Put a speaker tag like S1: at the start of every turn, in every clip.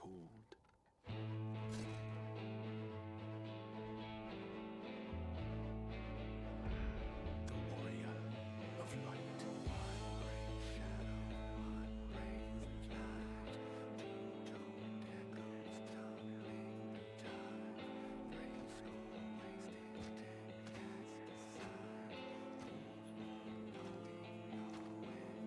S1: cold. The warrior of light. One brave shadow, one brave light. Two-toned echoes tumbling through time. Brave skull wasted, ten cast aside. Knowing nowhere inside.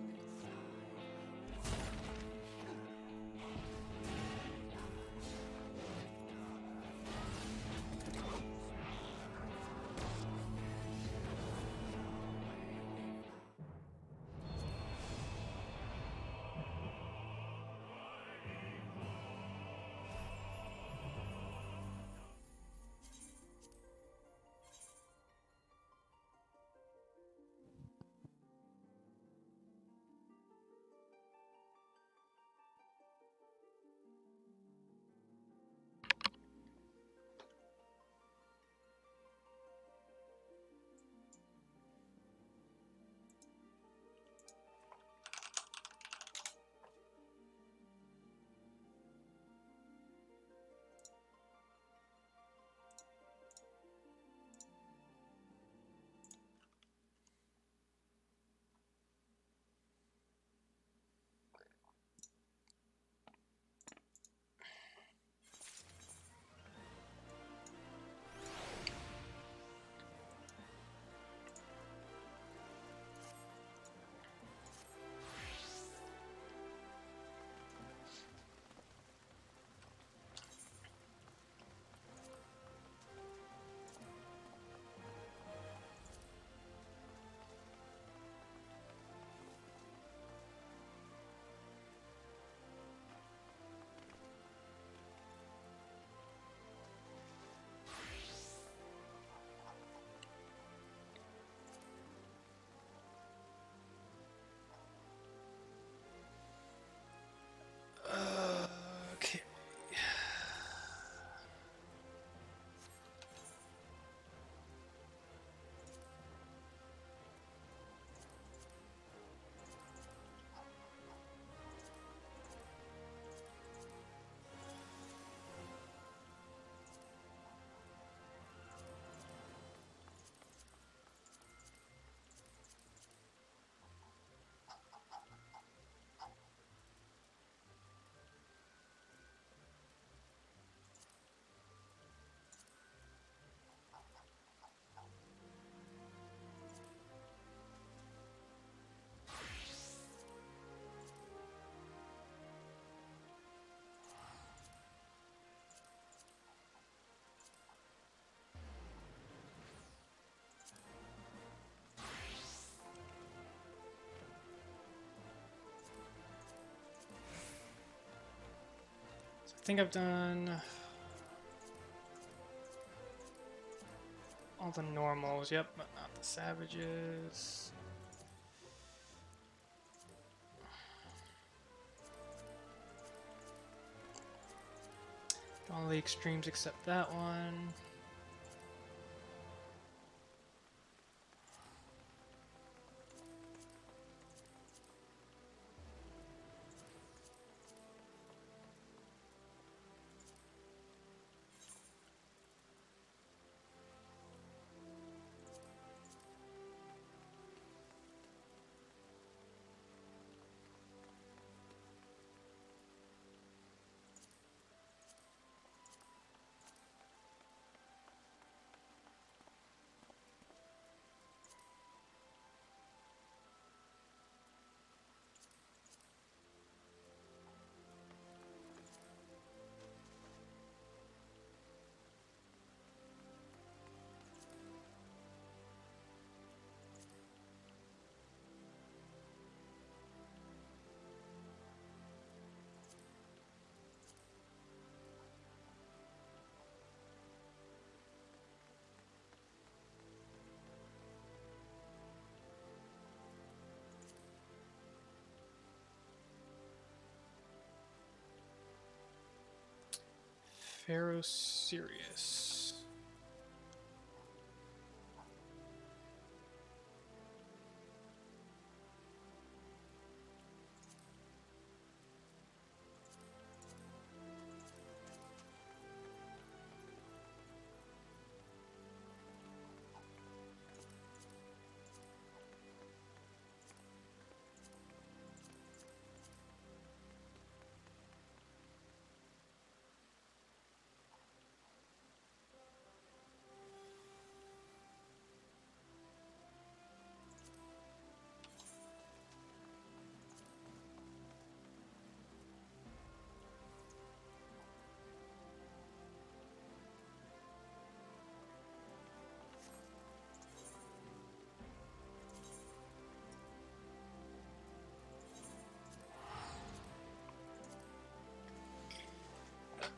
S1: Okay. I think I've done all the normals, yep, but not the savages. All the extremes except that one. Pharaoh Sirius.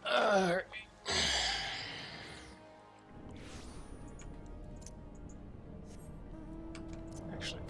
S1: Uh, Actually,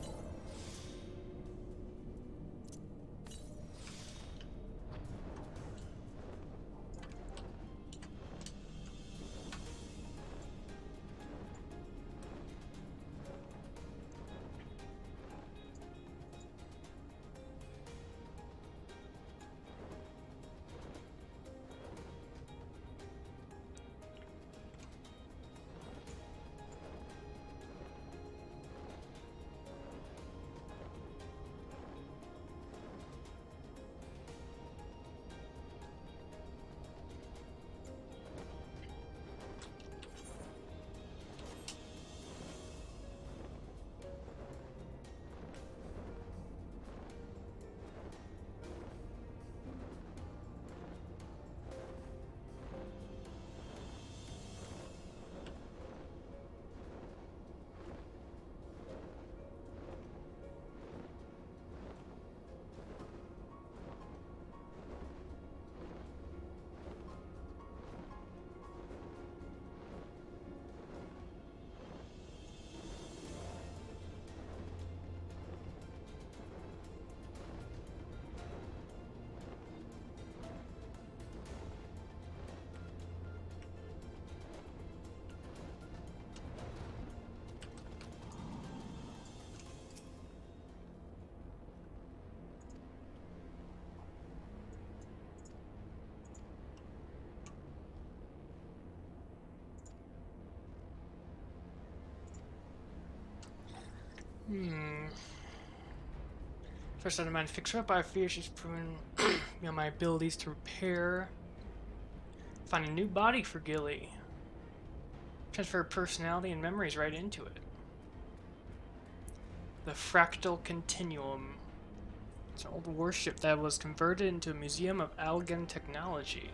S1: First out of mind, fixer up by fear, she's proven beyond my abilities to repair. Find a new body for Gilly. Transfer personality and memories right into it. The Fractal Continuum. It's an old warship that was converted into a museum of Algan technology.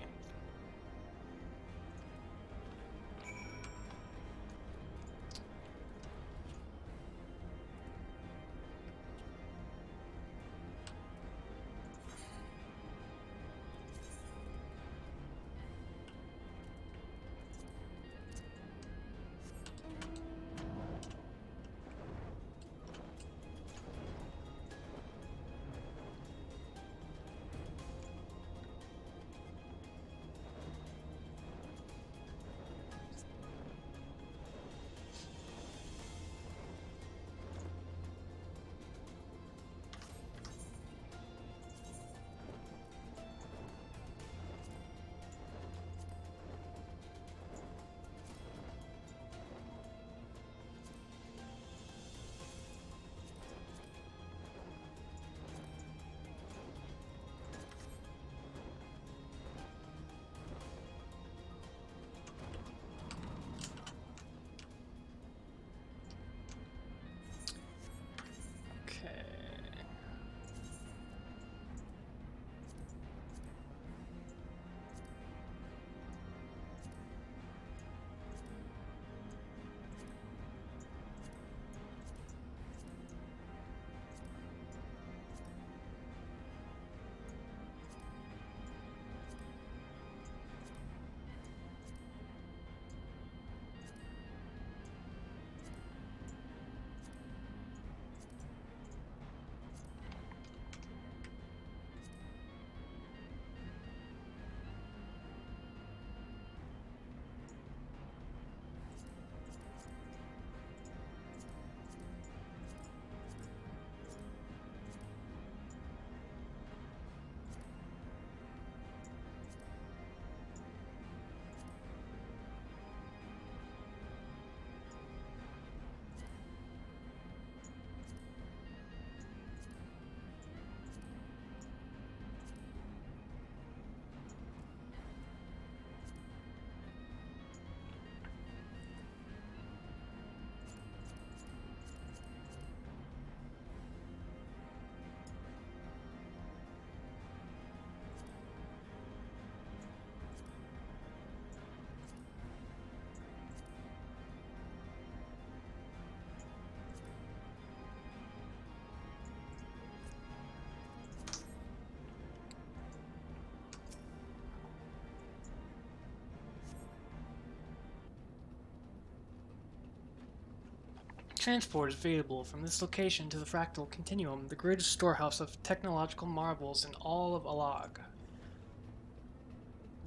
S1: transport is available from this location to the Fractal Continuum, the greatest storehouse of technological marvels in all of Alag.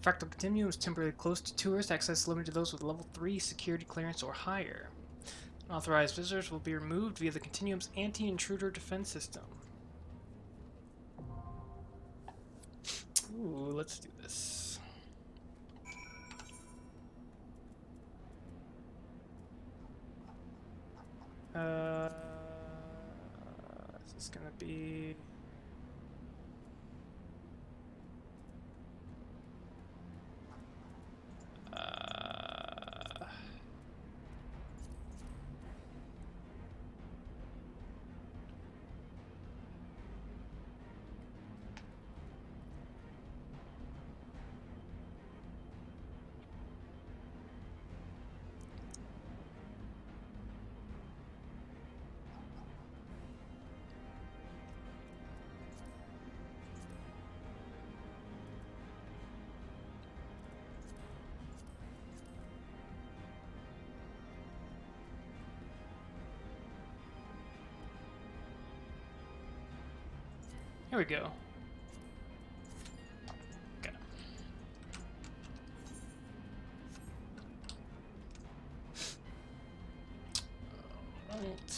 S1: The Fractal Continuum is temporarily closed to tourists, access limited to those with level 3 security clearance or higher. Unauthorized visitors will be removed via the Continuum's anti-intruder defense system. Ooh, let's do this. This is gonna be... Here we go. Okay. Alright.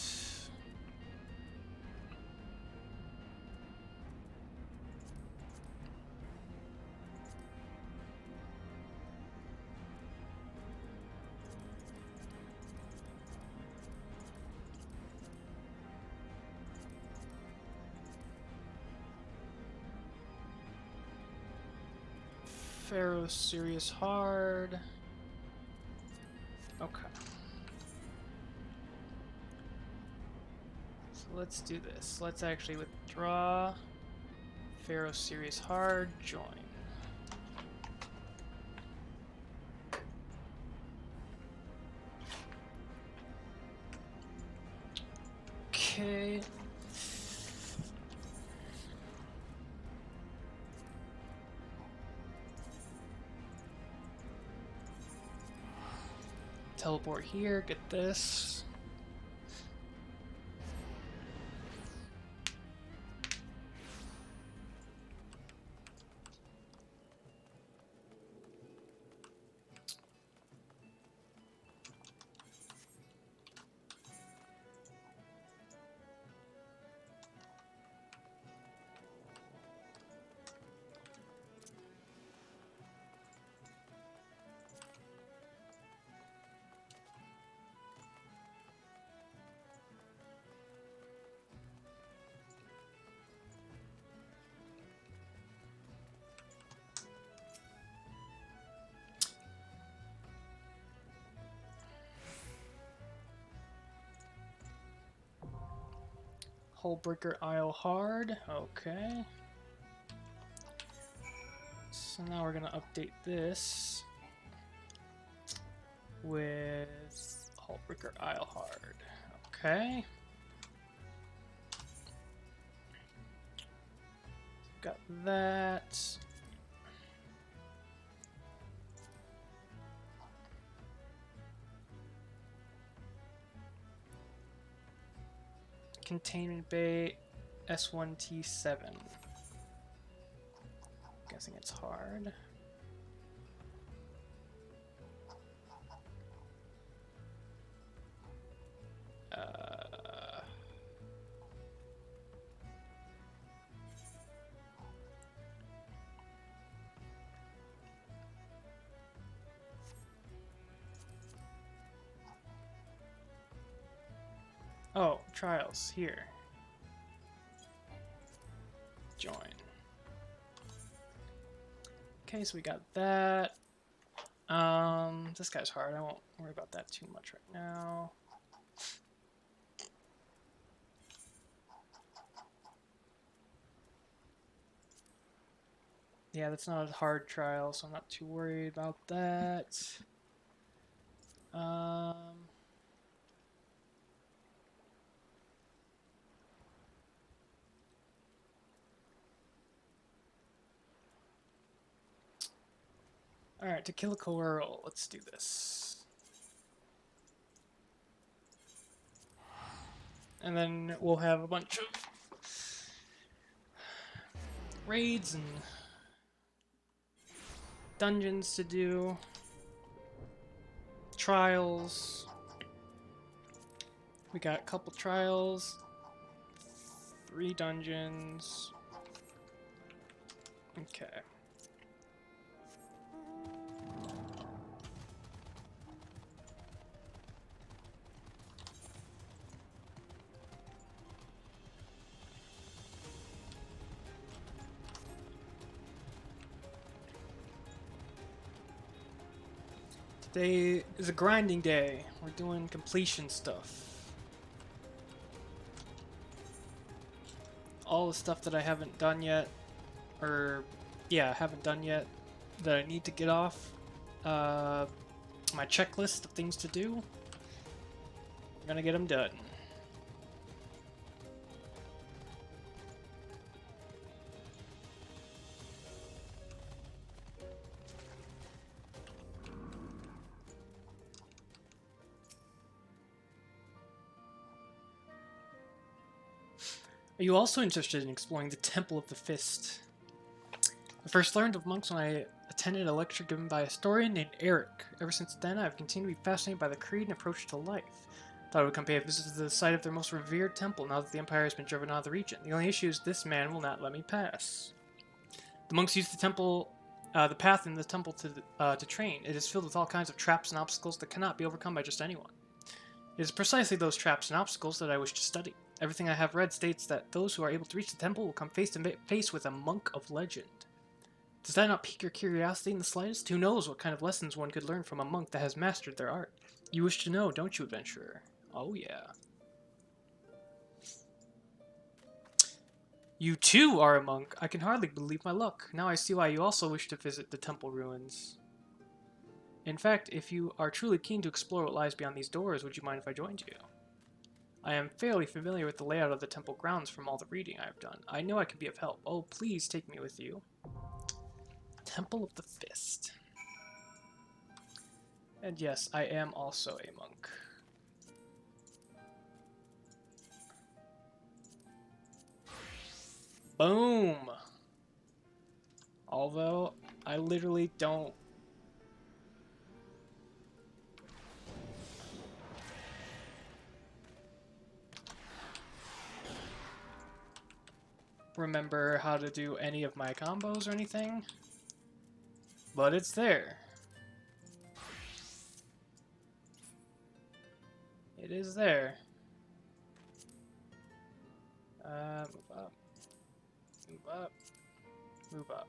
S1: Pharaoh serious hard. Okay. So let's do this. Let's actually withdraw. Pharaoh serious hard. Join. Okay. Teleport here, get this. Hullbreaker Isle hard. Okay. So now we're gonna update this with Hullbreaker Isle hard. Okay. Got that. Containment Bay S1T7. Guessing it's hard. Oh, trials here. Join. Okay, so we got that. This guy's hard. I won't worry about that too much right now. Yeah, that's not a hard trial, so I'm not too worried about that. Alright, to kill a coeurl, let's do this. And then we'll have a bunch of raids and dungeons to do. Trials. We got a couple trials. 3 dungeons. Okay. Today is a grinding day. We're doing completion stuff. All the stuff that I haven't done yet, or yeah, haven't done yet, that I need to get off. My checklist of things to do. I'm gonna get them done. Are you also interested in exploring the Temple of the Fist? I first learned of monks when I attended a lecture given by a historian named Eric. Ever since then, I've continued to be fascinated by the creed and approach to life. Thought I would come pay a visit to the site of their most revered temple now that the Empire has been driven out of the region. The only issue is this man will not let me pass. The monks use the temple, the path in the temple to train. It is filled with all kinds of traps and obstacles that cannot be overcome by just anyone. It is precisely those traps and obstacles that I wish to study. Everything I have read states that those who are able to reach the temple will come face to face with a monk of legend. Does that not pique your curiosity in the slightest? Who knows what kind of lessons one could learn from a monk that has mastered their art? You wish to know, don't you, adventurer? Oh yeah. You too are a monk. I can hardly believe my luck. Now I see why you also wish to visit the temple ruins. In fact, if you are truly keen to explore what lies beyond these doors, would you mind if I joined you? I am fairly familiar with the layout of the temple grounds from all the reading I have done. I know I can be of help. Oh, please take me with you. Temple of the Fist. And yes, I am also a monk. Boom! Although, I literally don't remember how to do any of my combos or anything, but it's there. It is there. Move up. Move up. Move up.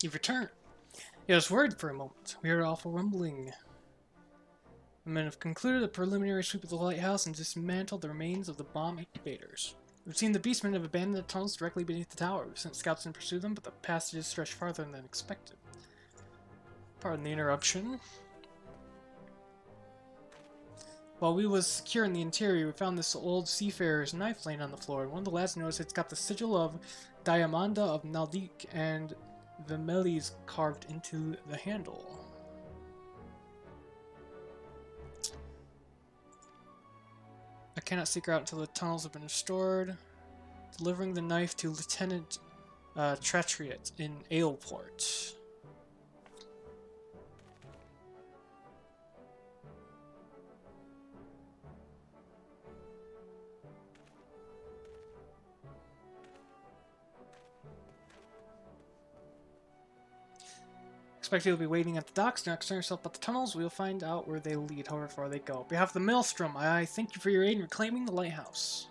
S1: You've returned. I was worried for a moment. We heard awful rumbling. The men have concluded a preliminary sweep of the lighthouse and dismantled the remains of the bomb incubators. We've seen the beastmen have abandoned the tunnels directly beneath the tower. We've sent scouts in to pursue them, but the passages stretch farther than expected. Pardon the interruption. While we was secure in the interior, we found this old seafarer's knife laying on the floor. One of the lads noticed it's got the sigil of Diamanda of Naldik and the Melis carved into the handle. I cannot seek her out until the tunnels have been restored. Delivering the knife to Lieutenant Tratriot in Aleport. Expect you'll be waiting at the docks. Do not concern yourself about the tunnels. We'll find out where they lead, however far they go. On behalf of the Maelstrom, I thank you for your aid in reclaiming the lighthouse.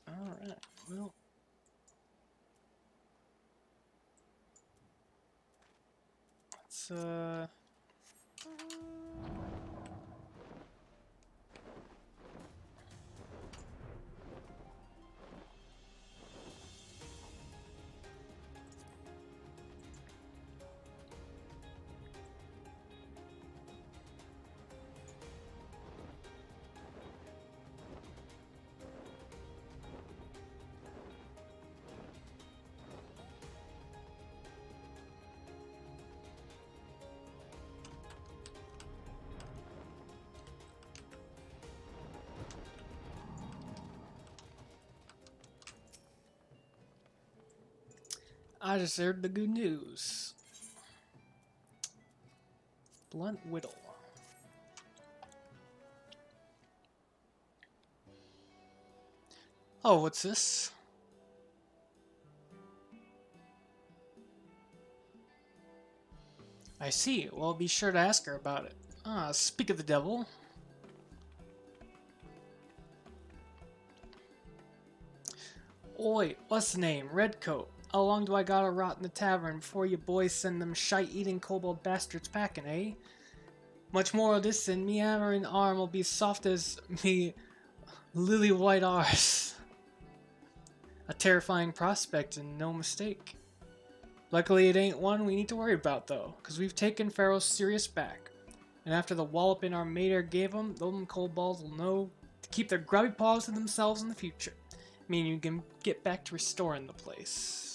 S1: Alright, well. Let's, I just heard the good news. Blunt Whittle. Oh, what's this? I see. Well, be sure to ask her about it. Ah, speak of the devil. Oi, what's the name? Redcoat. How long do I gotta rot in the tavern before you boys send them shite-eating kobold bastards packing, eh? Much more of this and me hammer and arm will be soft as me lily-white arse. A terrifying prospect and no mistake. Luckily it ain't one we need to worry about though, cause we've taken Pharaoh's serious back. And after the walloping our mater gave them kobolds will know to keep their grubby paws to themselves in the future. Meaning you can get back to restoring the place.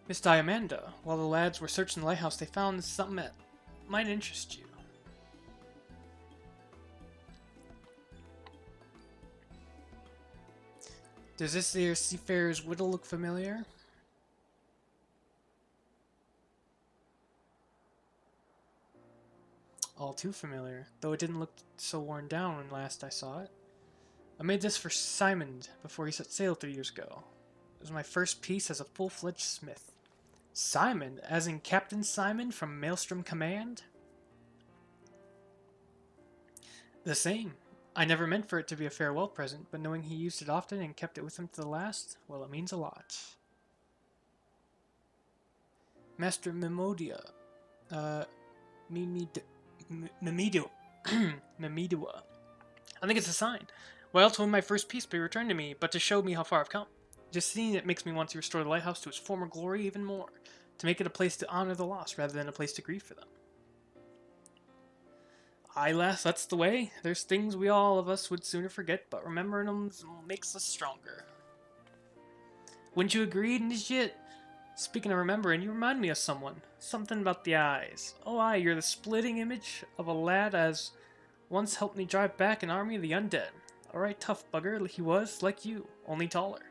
S1: Miss Diamanda, while the lads were searching the lighthouse, they found something that might interest you. Does this here seafarer's whittle look familiar? All too familiar, though it didn't look so worn down when last I saw it. I made this for Simon before he set sail 3 years ago. It was my first piece as a full-fledged smith. Simon, as in Captain Simon from Maelstrom Command? The same. I never meant for it to be a farewell present, but knowing he used it often and kept it with him to the last, well, it means a lot. Master Memodia. Memidua. Memidua. I think it's a sign. Well, to win my first piece be returned to me, but to show me how far I've come. Just seeing it makes me want to restore the lighthouse to its former glory even more, to make it a place to honor the lost rather than a place to grieve for them. Aye, lass, that's the way. There's things we all of us would sooner forget, but remembering them makes us stronger. Wouldn't you agree, Nijit? Speaking of remembering, you remind me of someone. Something about the eyes. Oh aye, you're the splitting image of a lad as once helped me drive back an army of the undead. Alright, tough bugger, he was, like you, only taller.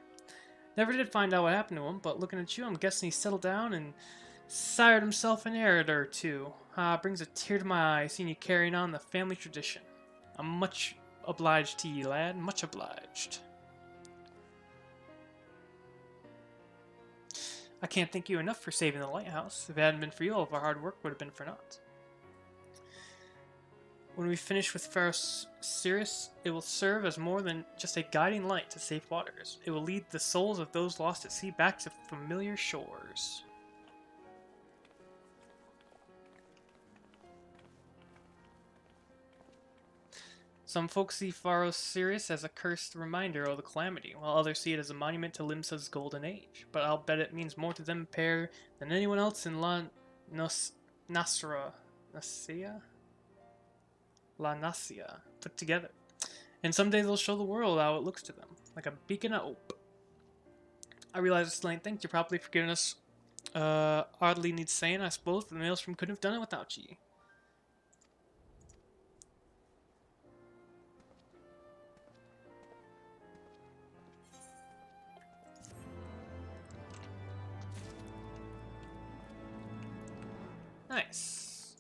S1: Never did find out what happened to him, but looking at you, I'm guessing he settled down and Sired himself an heir or two. Brings a tear to my eye seeing you carrying on the family tradition. I'm much obliged to ye, lad. Much obliged. I can't thank you enough for saving the lighthouse. If it hadn't been for you, all of our hard work would have been for naught. When we finish with Sirius, it will serve as more than just a guiding light to safe waters. It will lead the souls of those lost at sea back to familiar shores. Some folks see Pharos Sirius as a cursed reminder of the calamity, while others see it as a monument to Limsa's golden age. But I'll bet it means more to them pair than anyone else in Nasia put together. And someday they'll show the world how it looks to them, like a beacon of hope. I realize it's late things. You're probably forgiving us. Hardly needs saying, I suppose. The Maelstrom couldn't have done it without you. Nice.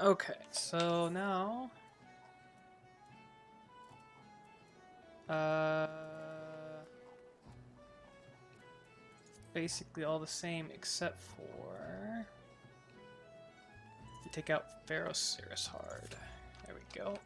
S1: Okay, so now basically all the same except for you take out Pharos Sirius hard. There we go.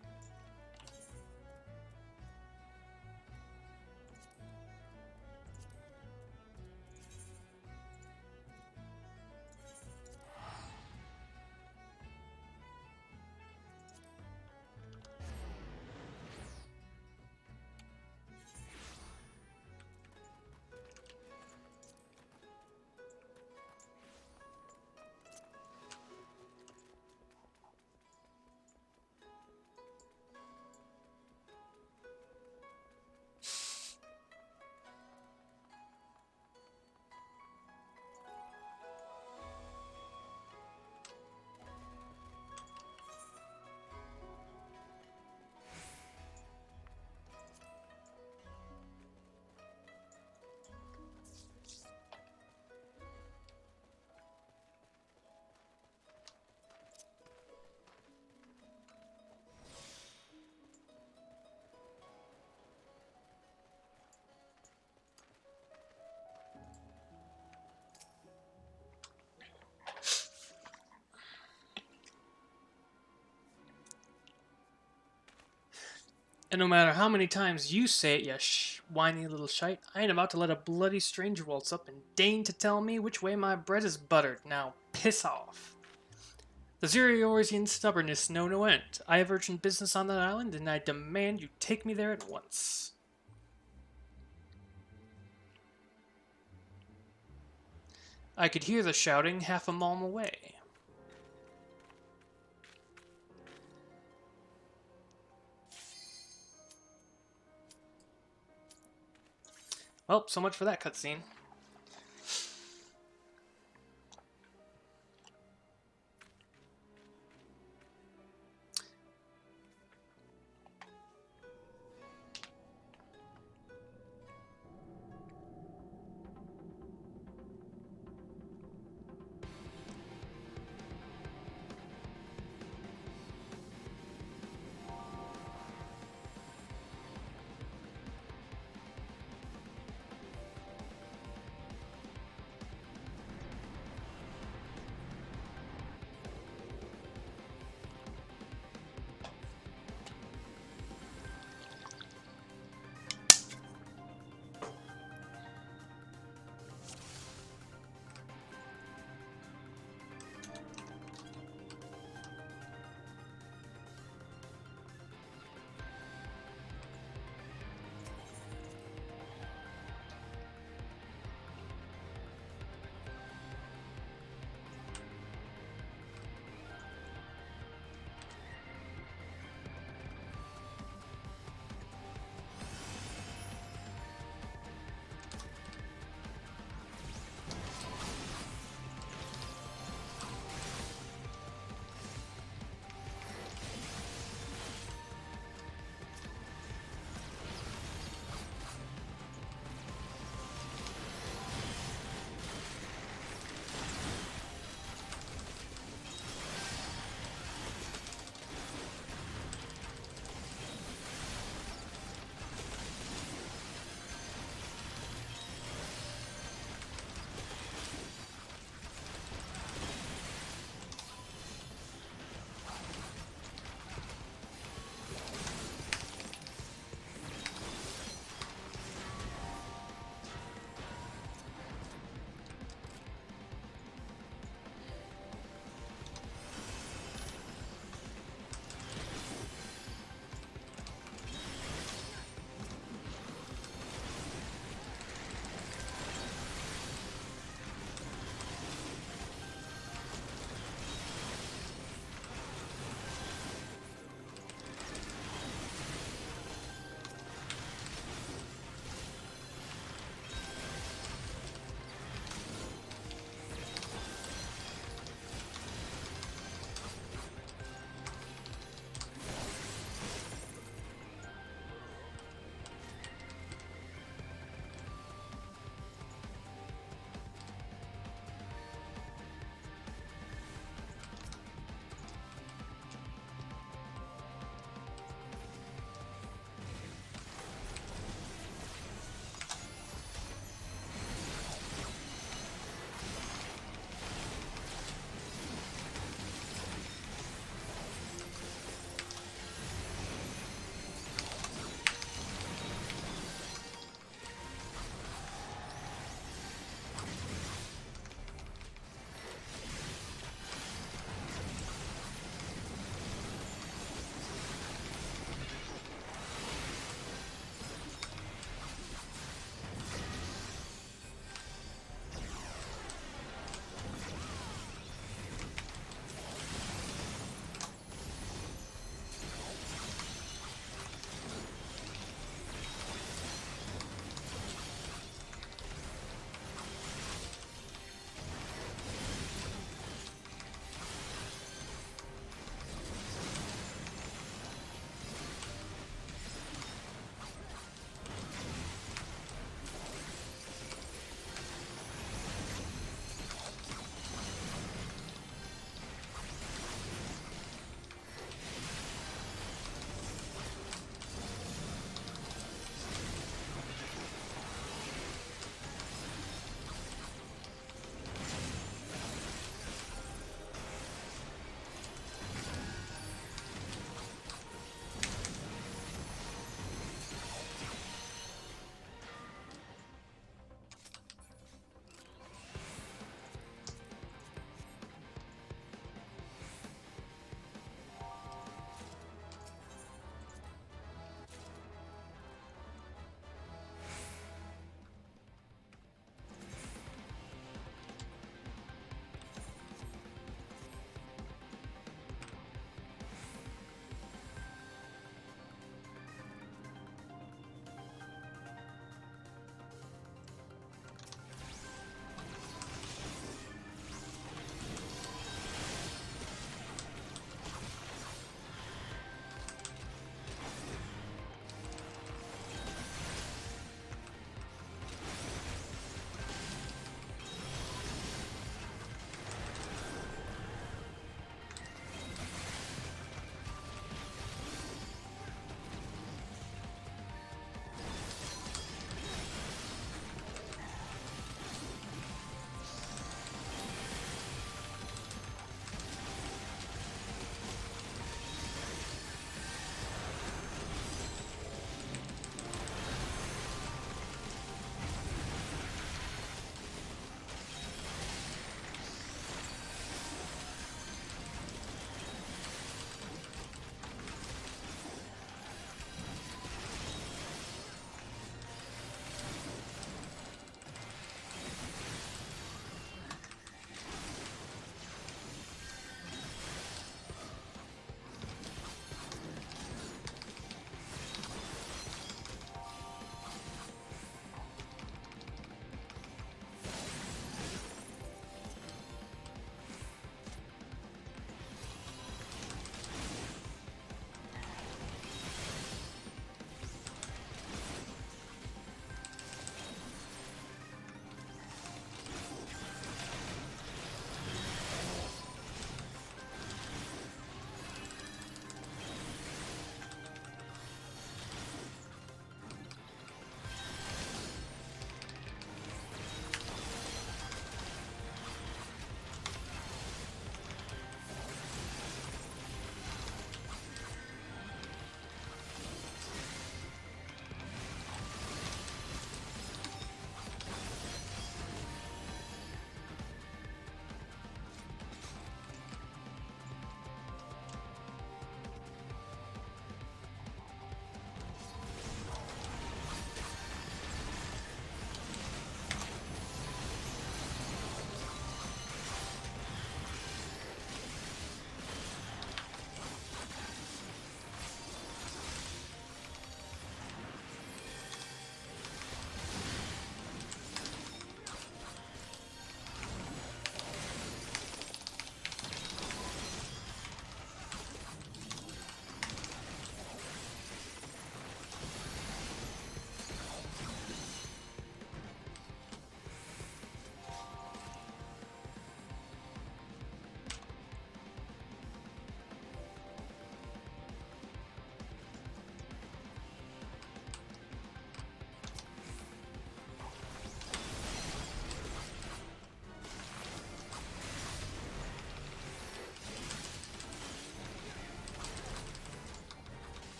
S1: And no matter how many times you say it, you whiny little shite, I ain't about to let a bloody stranger waltz up and deign to tell me which way my bread is buttered. Now, piss off. The Zeriorisian stubbornness know no end. I have urgent business on that island, and I demand you take me there at once. I could hear the shouting half a mile away. Well, so much for that cutscene.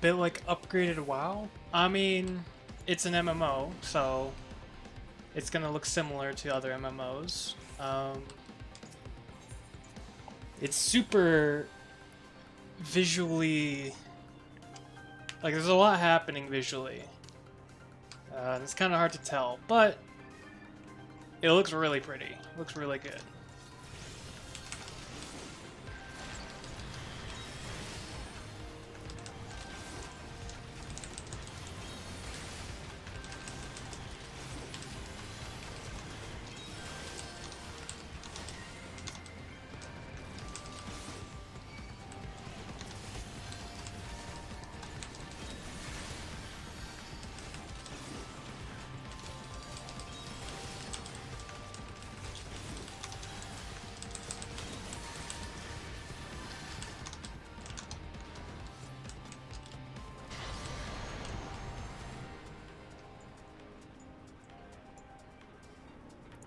S1: bit like upgraded WoW. I mean, it's an MMO, so it's gonna look similar to other MMOs. It's super visually, like there's a lot happening visually. It's kind of hard to tell, but it looks really pretty. It looks really good.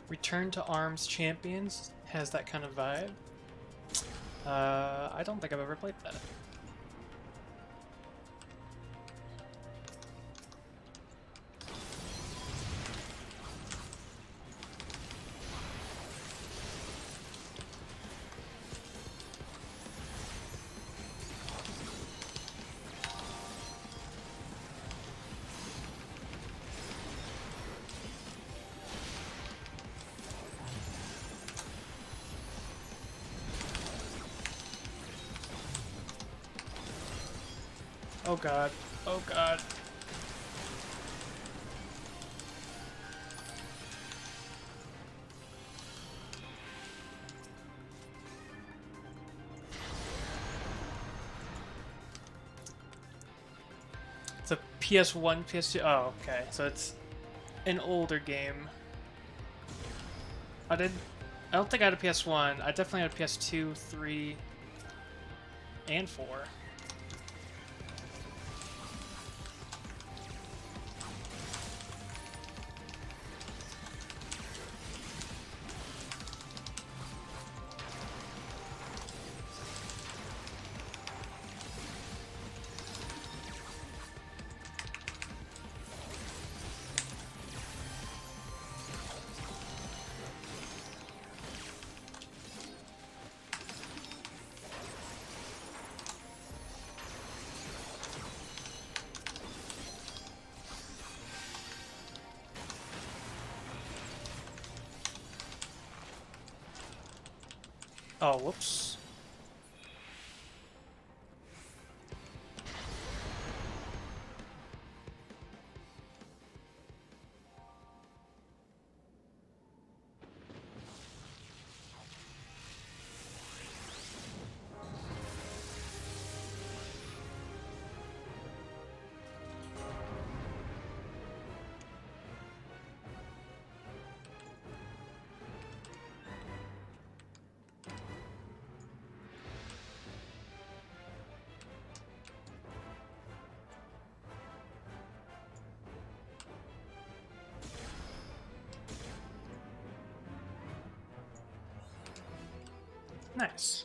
S1: Return to Arms Champions has that kind of vibe. I don't think I've ever played that. Oh god. Oh god. It's a PS1, PS2. Oh, okay. So it's an older game. I don't think I had a PS1. I definitely had a PS2, 3, and 4. Oh, whoops. Nice.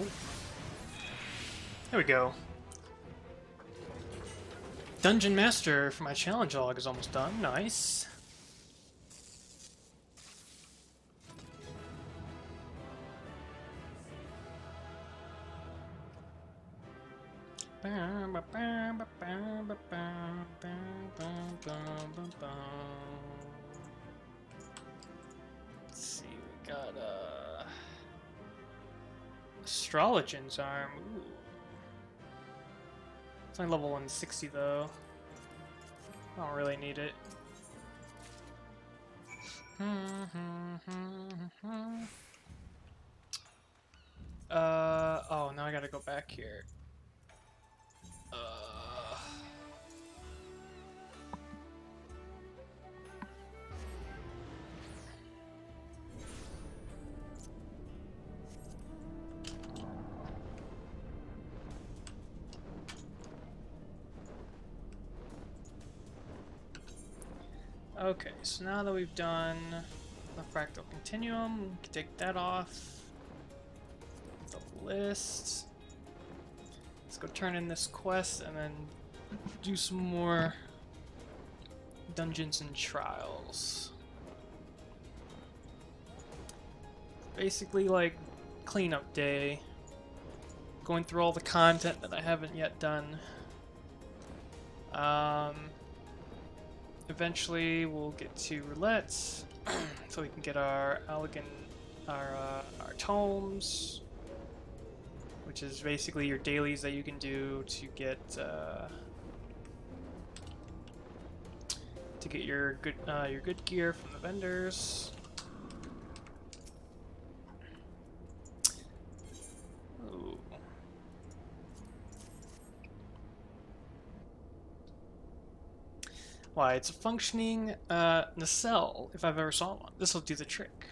S1: Oh. There we go. Dungeon Master for my challenge log is almost done. Nice. Let's see, we got Astrologian's Arm. Ooh. It's only level 160 though. I don't really need it. Oh, now I gotta go back here. Okay, so now that we've done the fractal continuum, we can take that off the list. Let's go turn in this quest and then do some more dungeons and trials. Basically like cleanup day. Going through all the content that I haven't yet done. Eventually we'll get to roulettes so we can get our our tomes, which is basically your dailies that you can do to get your good gear from the vendors. Ooh. Why, it's a functioning nacelle, if I've ever saw one. This will do the trick.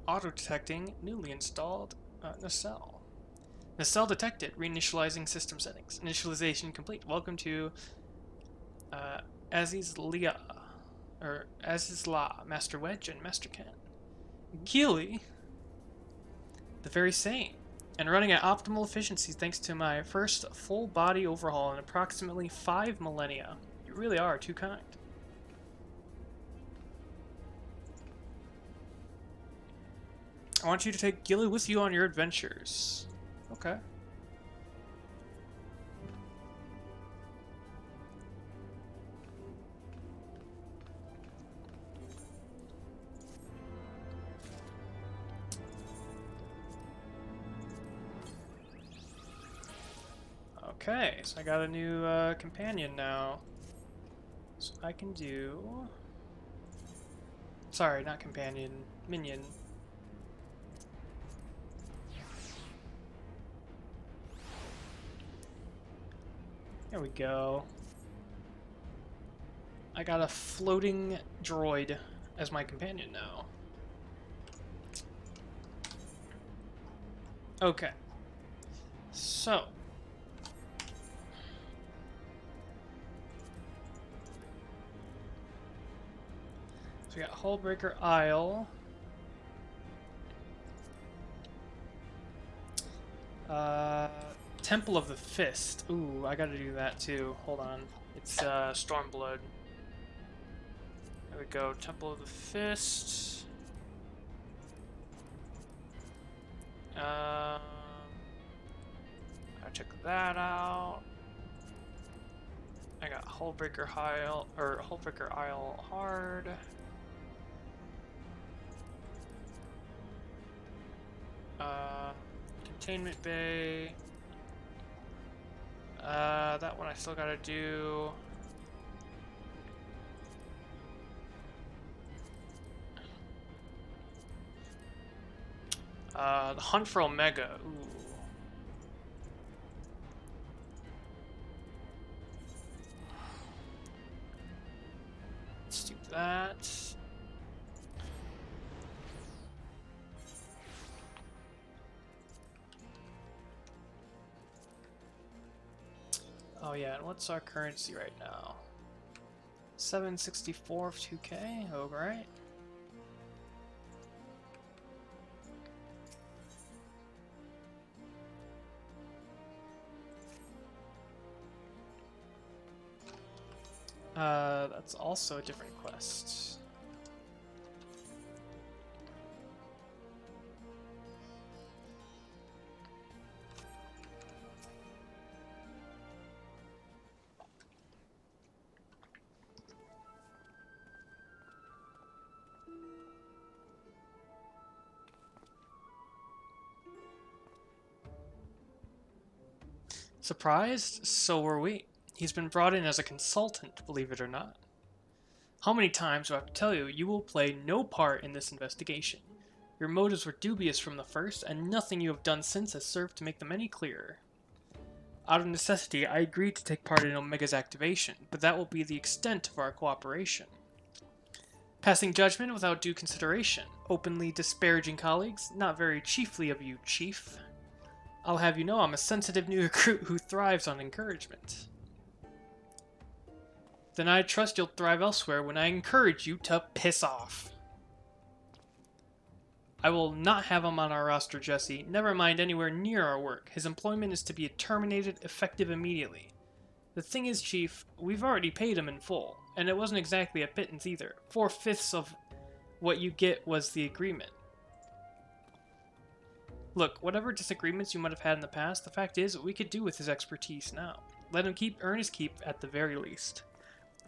S1: Auto-detecting newly installed nacelle. Nacelle detected. Reinitializing system settings. Initialization complete. Welcome to Azizla, Master Wedge and Master Ken. Gilly. The very same, and running at optimal efficiency thanks to my first full body overhaul in approximately 5 millennia. You really are too kind. I want you to take Gilly with you on your adventures. Okay. Okay, so I got a new companion now. So I can do... Sorry, not companion, minion. There we go. I got a floating droid as my companion now. Okay. So... we got Hullbreaker Isle. Temple of the Fist. Ooh, I gotta do that too. Hold on. It's Stormblood. There we go. Temple of the Fist. I took that out. I got Hullbreaker Isle hard. Containment Bay. That one I still gotta do. The Hunt for Omega. Ooh. Let's do that. Oh yeah, and what's our currency right now? 764 of 2K, alright. That's also a different quest. Surprised? So were we. He's been brought in as a consultant, believe it or not. How many times do I have to tell you, you will play no part in this investigation? Your motives were dubious from the first, and nothing you have done since has served to make them any clearer. Out of necessity, I agreed to take part in Omega's activation, but that will be the extent of our cooperation. Passing judgment without due consideration, openly disparaging colleagues, not very chiefly of you, Chief. I'll have you know I'm a sensitive new recruit who thrives on encouragement. Then I trust you'll thrive elsewhere when I encourage you to piss off. I will not have him on our roster, Jesse. Never mind anywhere near our work. His employment is to be terminated effective immediately. The thing is, Chief, we've already paid him in full, and it wasn't exactly a pittance either. 4/5 of what you get was the agreement. Look, whatever disagreements you might have had in the past, the fact is we could do with his expertise now. Let him earn his keep at the very least.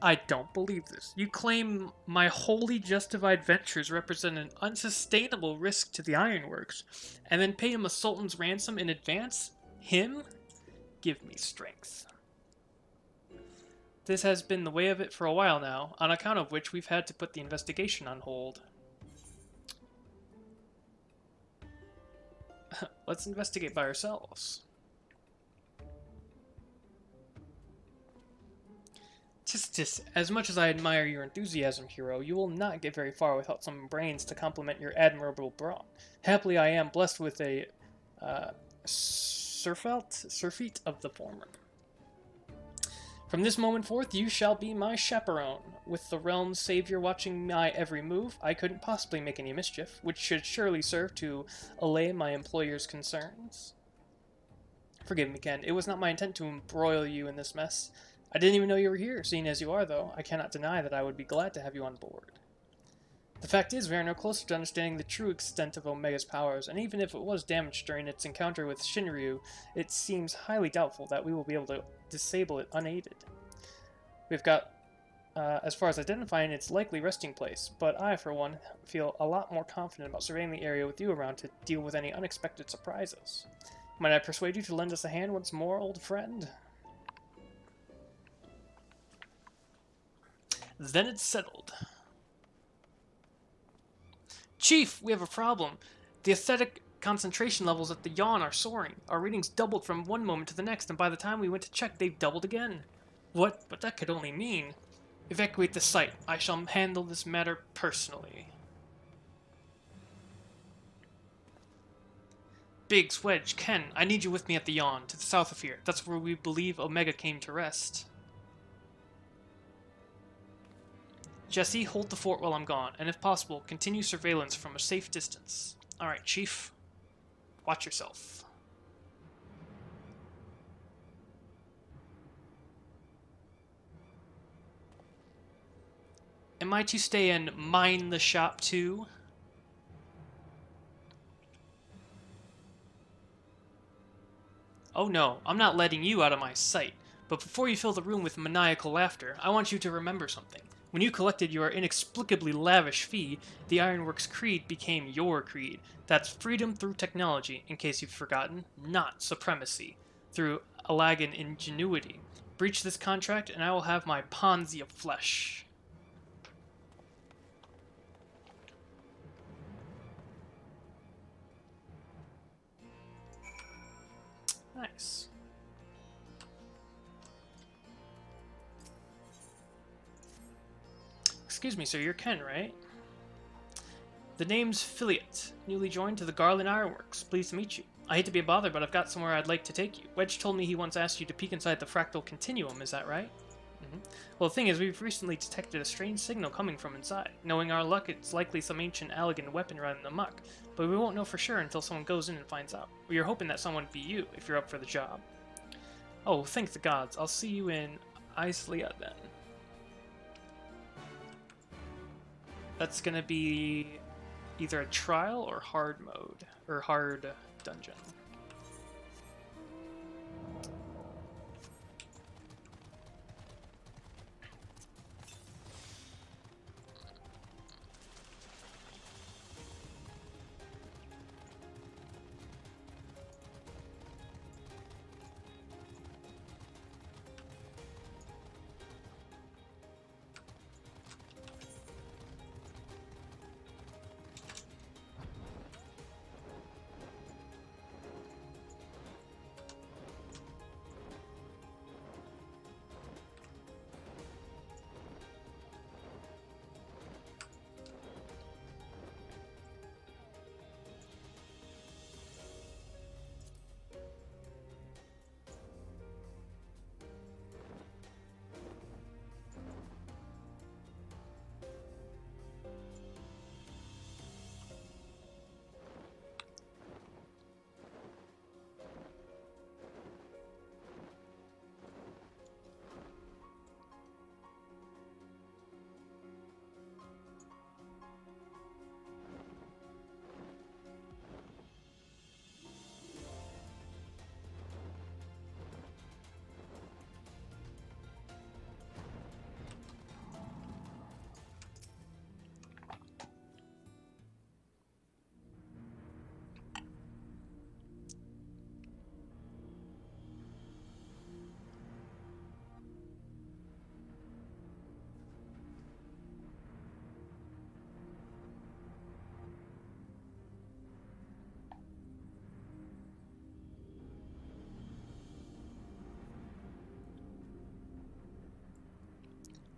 S1: I don't believe this. You claim my wholly justified ventures represent an unsustainable risk to the ironworks, and then pay him a sultan's ransom in advance? Him? Give me strength. This has been the way of it for a while now, on account of which we've had to put the investigation on hold. Let's investigate by ourselves. Just as much as I admire your enthusiasm, hero, you will not get very far without some brains to complement your admirable brawn. Happily, I am blessed with a surfeit of the former. From this moment forth, you shall be my chaperone. With the realm's savior watching my every move, I couldn't possibly make any mischief, which should surely serve to allay my employer's concerns. Forgive me, Ken. It was not my intent to embroil you in this mess. I didn't even know you were here. Seeing as you are, though, I cannot deny that I would be glad to have you on board. The fact is, we are no closer to understanding the true extent of Omega's powers, and even if it was damaged during its encounter with Shinryu, it seems highly doubtful that we will be able to disable it unaided. We've got as far as identifying its likely resting place, but I, for one, feel a lot more confident about surveying the area with you around to deal with any unexpected surprises. Might I persuade you to lend us a hand once more, old friend? Then it's settled. Chief, we have a problem. The aesthetic concentration levels at the yawn are soaring. Our readings doubled from one moment to the next, and by the time we went to check, they've doubled again. What? But that could only mean... Evacuate the site. I shall handle this matter personally. Biggs, Wedge, Ken, I need you with me at the yawn, to the south of here. That's where we believe Omega came to rest. Jesse, hold the fort while I'm gone, and if possible, continue surveillance from a safe distance. Alright, Chief. Watch yourself. Am I to stay and mine the shop too? Oh no, I'm not letting you out of my sight. But before you fill the room with maniacal laughter, I want you to remember something. When you collected your inexplicably lavish fee, the Ironworks Creed became your creed. That's freedom through technology, in case you've forgotten, not supremacy. Through Alagan ingenuity. Breach this contract, and I will have my Ponzi of flesh. Nice. Excuse me, sir, you're Ken, right? The name's Philiot, newly joined to the Garland Ironworks. Pleased to meet you. I hate to be a bother, but I've got somewhere I'd like to take you. Wedge told me he once asked you to peek inside the fractal continuum, is that right? Well, the thing is, we've recently detected a strange signal coming from inside. Knowing our luck, it's likely some ancient elegant weapon running amok, but we won't know for sure until someone goes in and finds out. We are hoping that someone would be you, if you're up for the job. Oh, thank the gods. I'll see you in Islea then. That's gonna be either a trial or hard mode, or hard dungeon.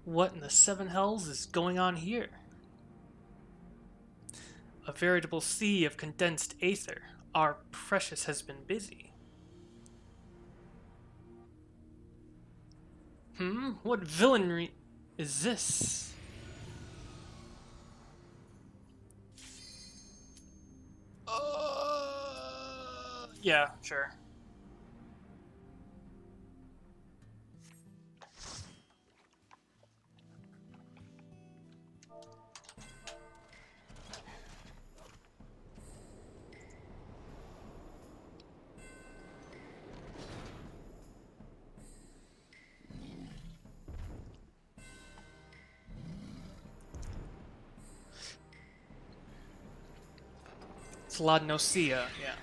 S1: What in the seven hells is going on here? A veritable sea of condensed aether. Our precious has been busy. What villainy is this? Yeah, sure. It's Laudanosea, yeah.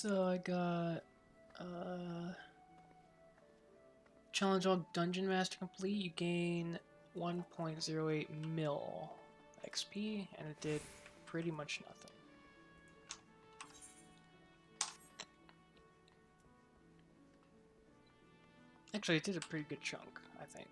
S1: So I got challenge all dungeon master complete. You gain 1.08 mil XP, and it did pretty much nothing. Actually, it did a pretty good chunk, I think.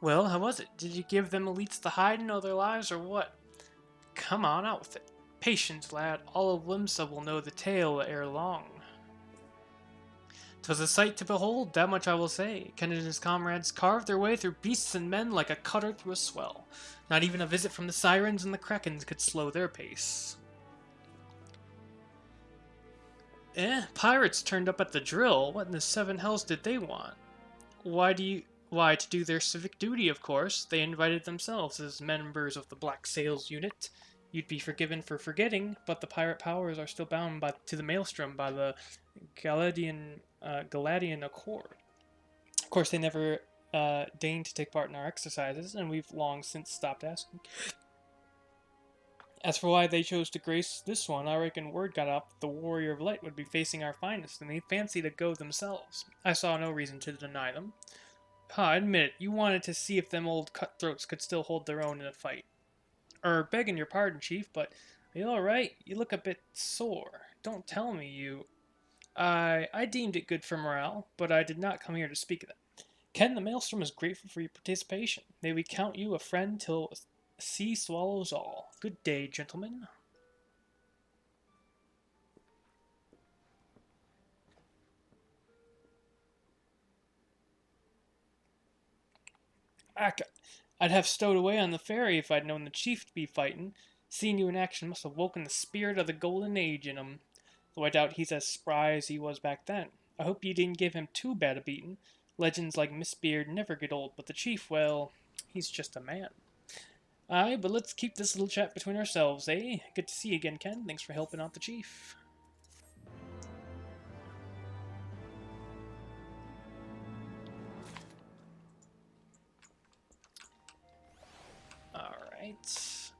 S1: Well, how was it? Did you give them elites the hide and know their lives, or what? Come on, out with it. Patience, lad. All of Limsa will know the tale ere long. 'Twas a sight to behold, that much I will say. Ken and his comrades carved their way through beasts and men like a cutter through a swell. Not even a visit from the sirens and the krakens could slow their pace. Pirates turned up at the drill. What in the seven hells did they want? Why, to do their civic duty, of course. They invited themselves as members of the Black Sails unit. You'd be forgiven for forgetting, but the pirate powers are still bound to the Maelstrom by the Galadian Accord. Of course, they never deigned to take part in our exercises, and we've long since stopped asking. As for why they chose to grace this one, I reckon word got out that the Warrior of Light would be facing our finest, and they fancied to go themselves. I saw no reason to deny them. Admit it, you wanted to see if them old cutthroats could still hold their own in a fight. Begging your pardon, Chief, but are you alright? You look a bit sore. Don't tell me you... I deemed it good for morale, but I did not come here to speak of that. Ken, the Maelstrom is grateful for your participation. May we count you a friend till sea swallows all. Good day, gentlemen. I'd have stowed away on the ferry if I'd known the chief to be fightin'. Seeing you in action must have woken the spirit of the golden age in him. Though I doubt he's as spry as he was back then. I hope you didn't give him too bad a beating. Legends like Miss Beard never get old, but the chief, well, he's just a man. Aye, but let's keep this little chat between ourselves, eh? Good to see you again, Ken. Thanks for helping out the chief. Alright.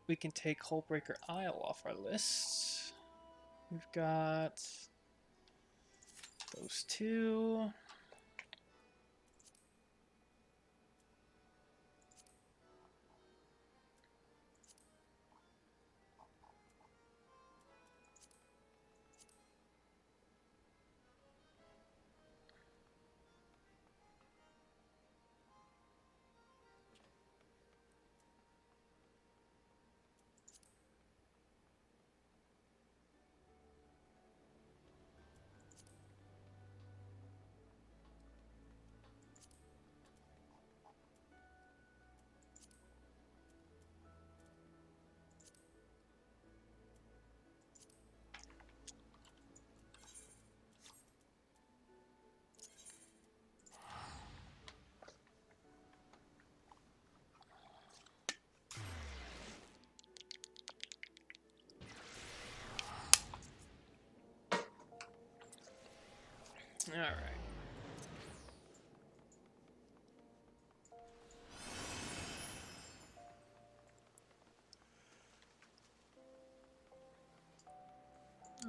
S1: We can take Hullbreaker Isle off our list. We've got those two. Alright.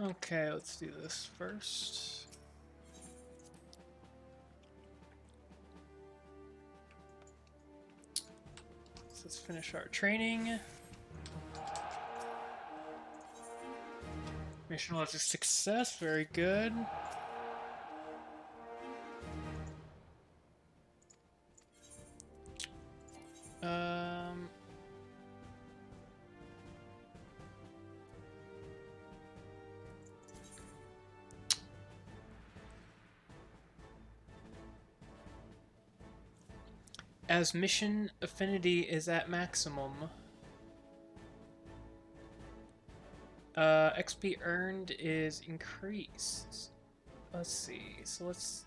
S1: Okay, let's do this first. So let's finish our training. Mission was a success, very good. As mission affinity is at maximum, XP earned is increased. Let's see. So let's.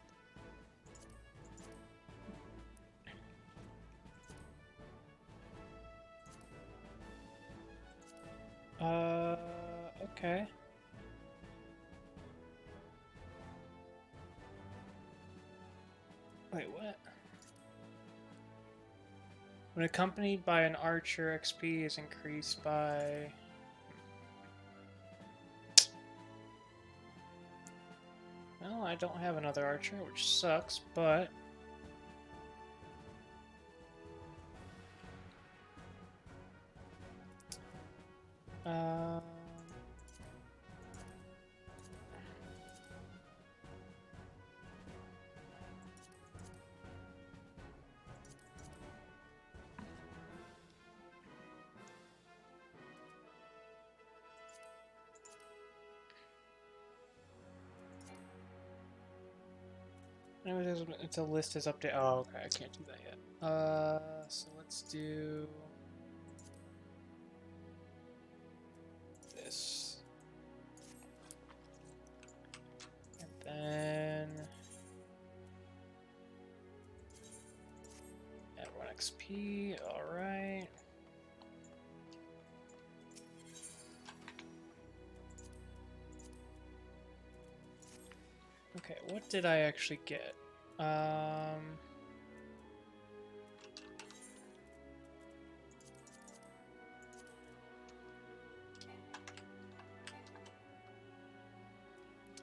S1: Okay. Wait, what? When accompanied by an archer, XP is increased by... Well, I don't have another archer, which sucks, but... Until list is updated. Oh, okay, I can't do that yet. So let's do this, and then add 1 XP. All right. Okay, what did I actually get?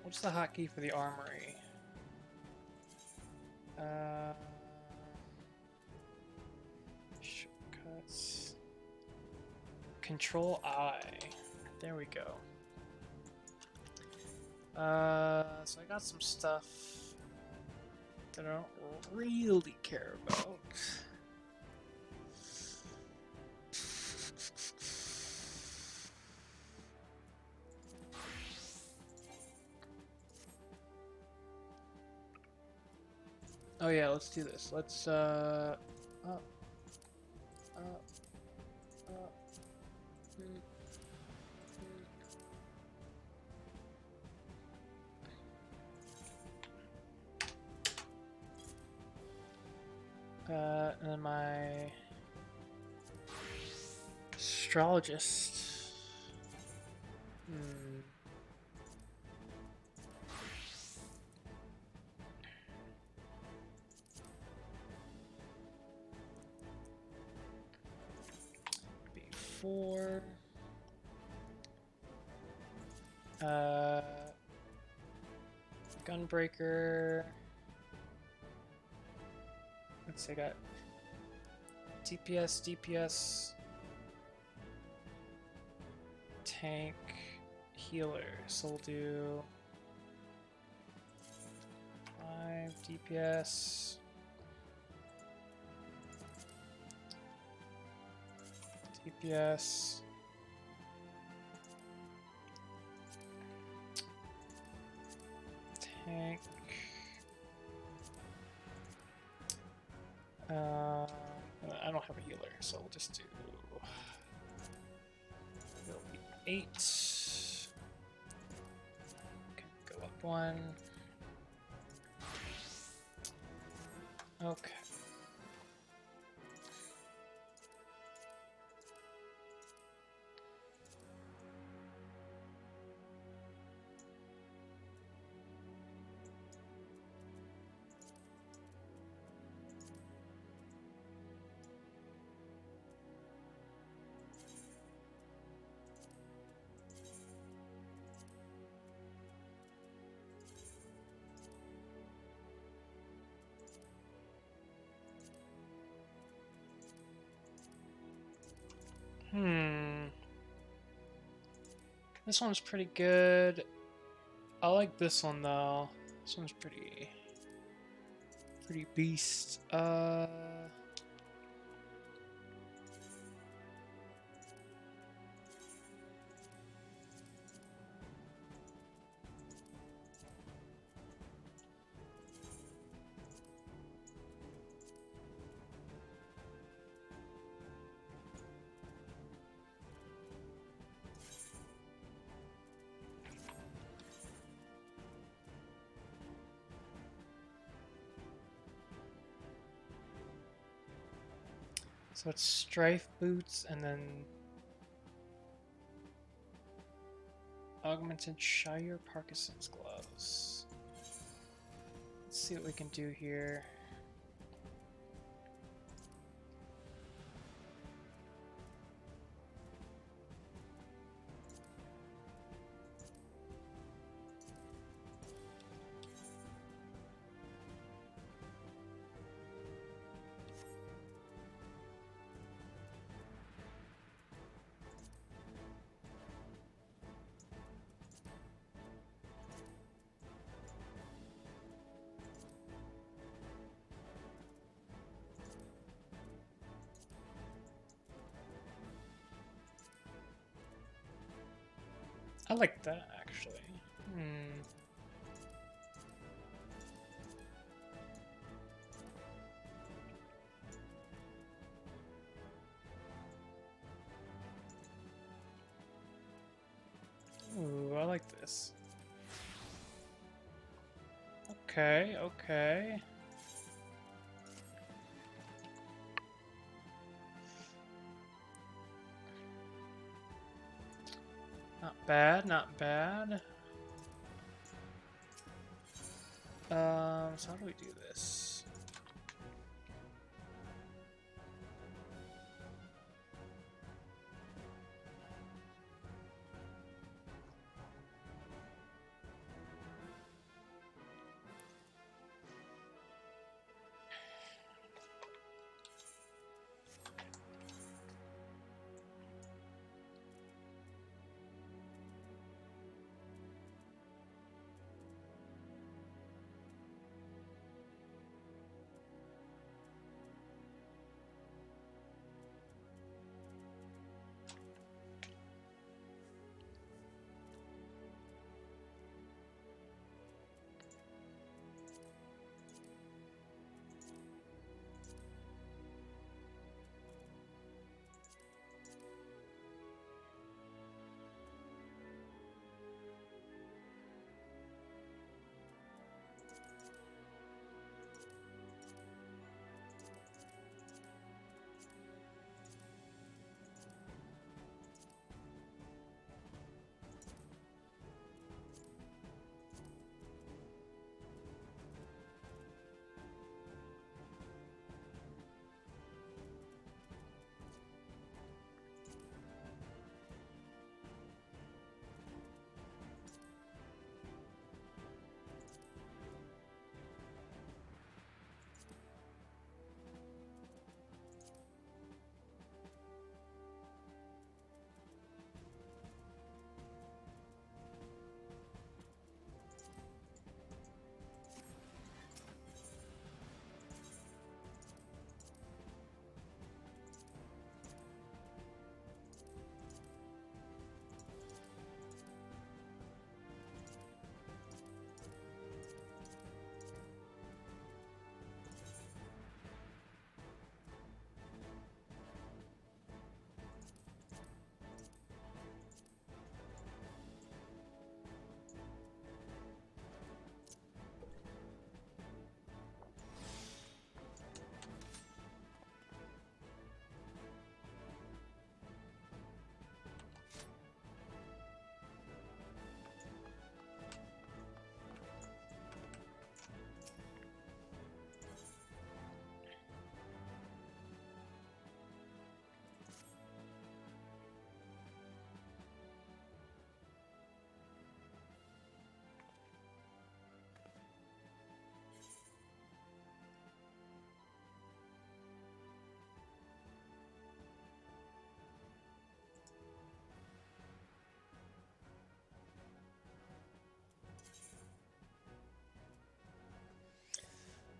S1: What's the hotkey for the armory? Shortcuts. Control I. There we go. So I got some stuff that I don't really care about. Oh yeah, let's do this. Let's up. And then my astrologist. B4. Gunbreaker. Let's see, I got DPS, DPS, tank, healer. So we'll do 5 DPS, DPS, tank. I don't have a healer, so we'll just do 8. Okay, go up 1. Okay. This one's pretty good. I like this one though. This one's pretty beast. So it's Strife Boots and then Augmented Shire Parkinson's Gloves. Let's see what we can do here. I like that, actually. Ooh, I like this. Okay, okay. Not bad, not bad. So how do we do this?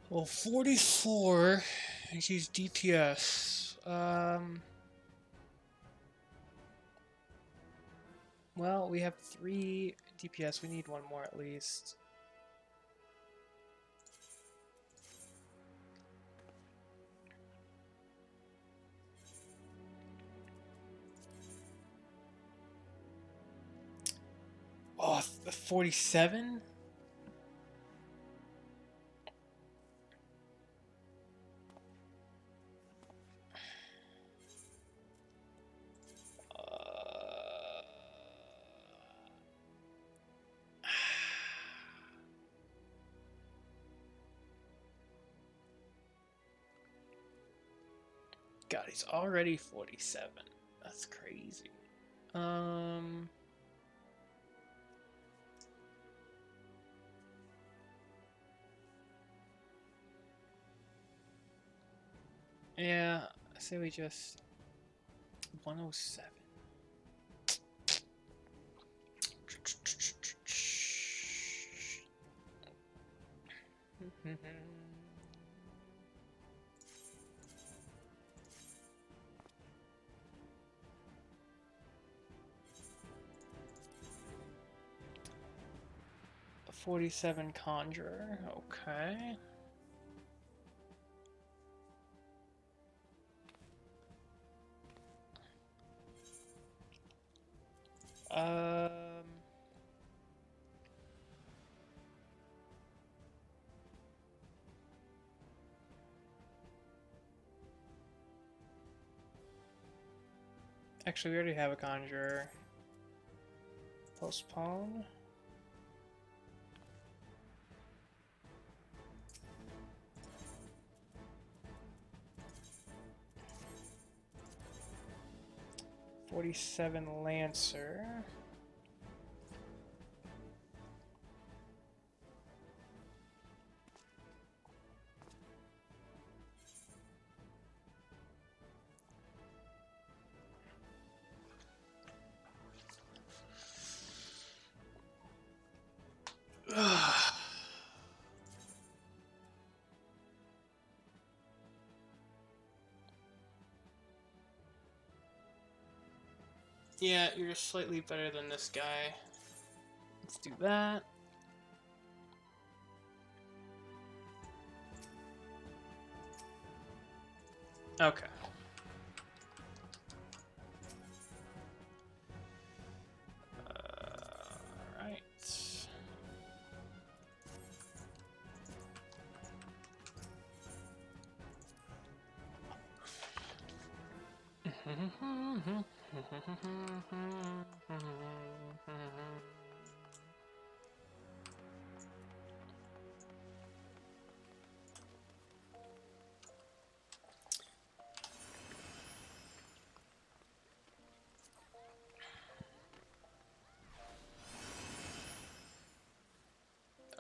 S1: Well, 44, and she's DPS. Well, we have 3 DPS. We need one more at least. Oh, 47? God, he's already 47. That's crazy. Yeah, I say we just 107. A 47 conjurer, okay. Actually, we already have a conjurer. Postpone. .47 Lancer. Yeah, you're just slightly better than this guy. Let's do that. Okay. Alright.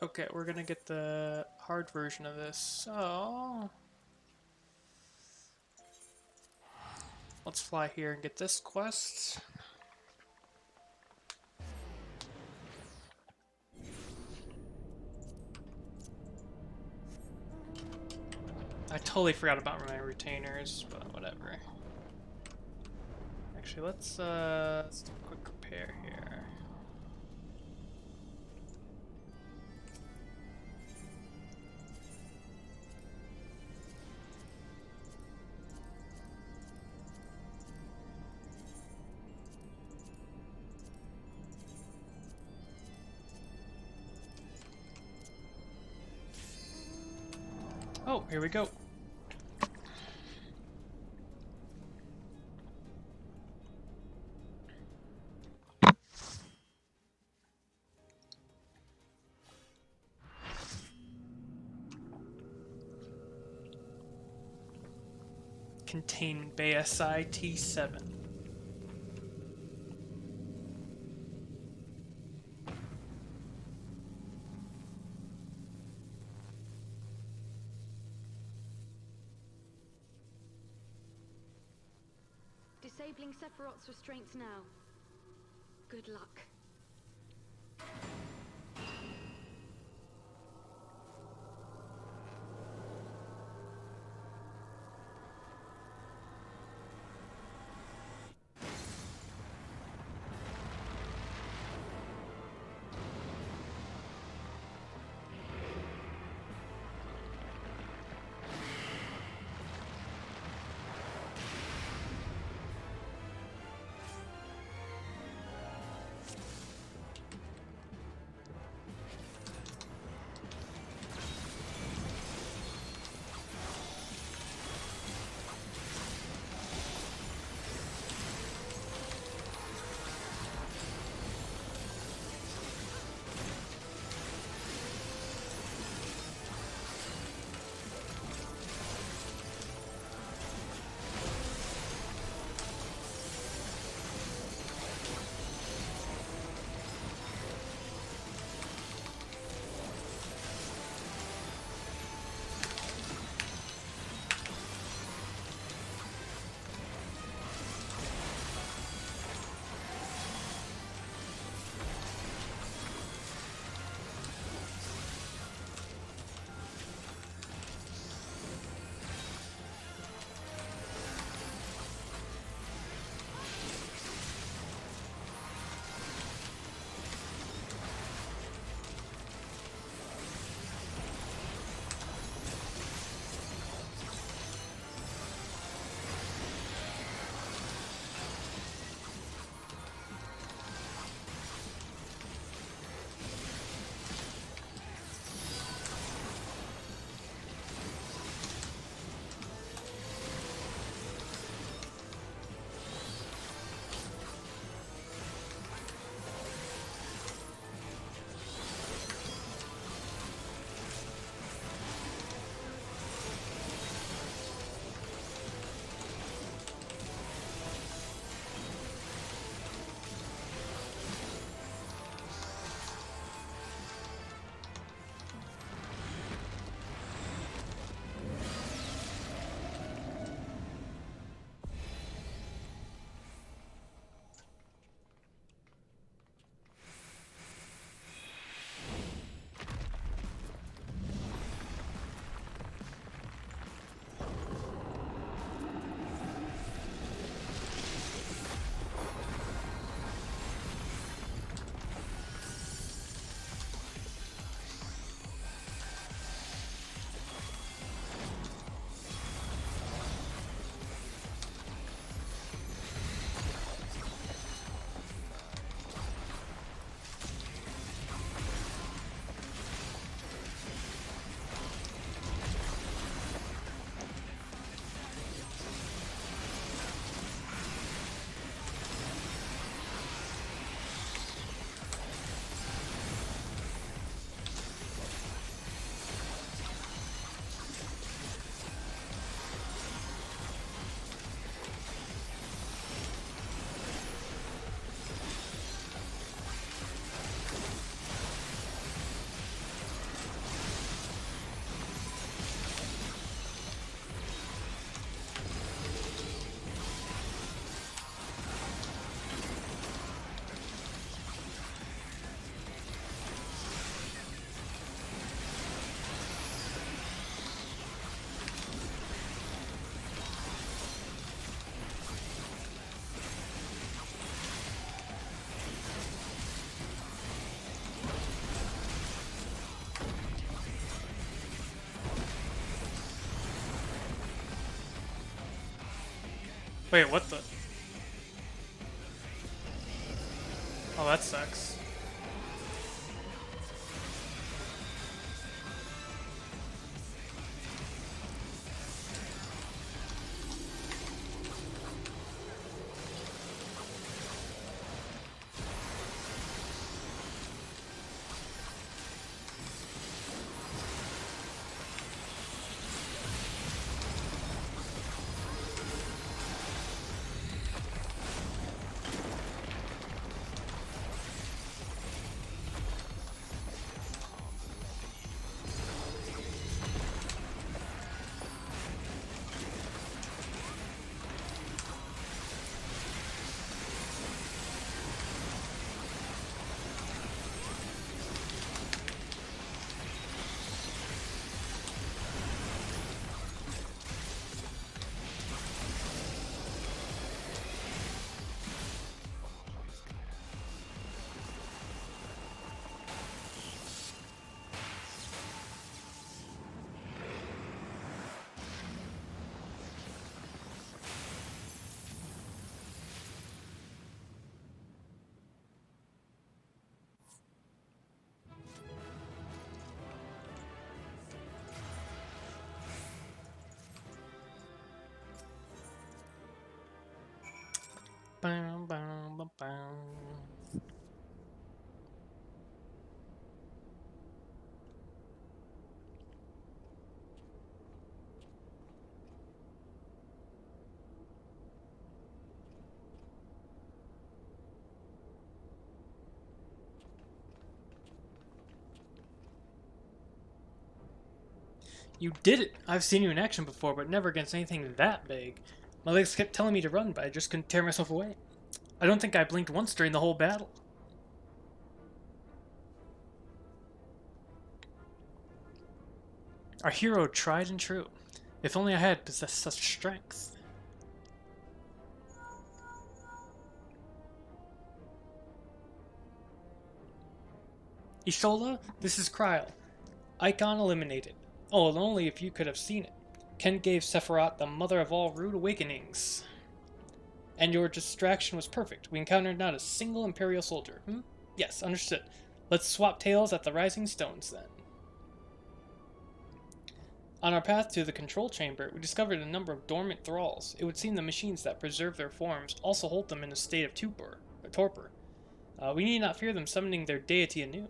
S1: Okay, we're gonna get the hard version of this, so let's fly here and get this quest. I totally forgot about my retainers, but whatever. Actually, let's do a quick repair here. Oh, here we go. Containment Bay SI-T7.
S2: Disabling Sephiroth's restraints now. Good luck.
S1: Wait, what the? Oh, that sucks. Bam, bam, bam, bam. You did it! I've seen you in action before, but never against anything that big. My legs kept telling me to run, but I just couldn't tear myself away. I don't think I blinked once during the whole battle. Our hero tried and true. If only I had possessed such strength. Ishola, this is Kryl. Icon eliminated. Oh, and only if you could have seen it. Ken gave Sephiroth the mother of all rude awakenings. And your distraction was perfect. We encountered not a single Imperial soldier. Yes, understood. Let's swap tails at the Rising Stones, then. On our path to the control chamber, we discovered a number of dormant thralls. It would seem the machines that preserve their forms also hold them in a state of torpor. We need not fear them summoning their deity anew.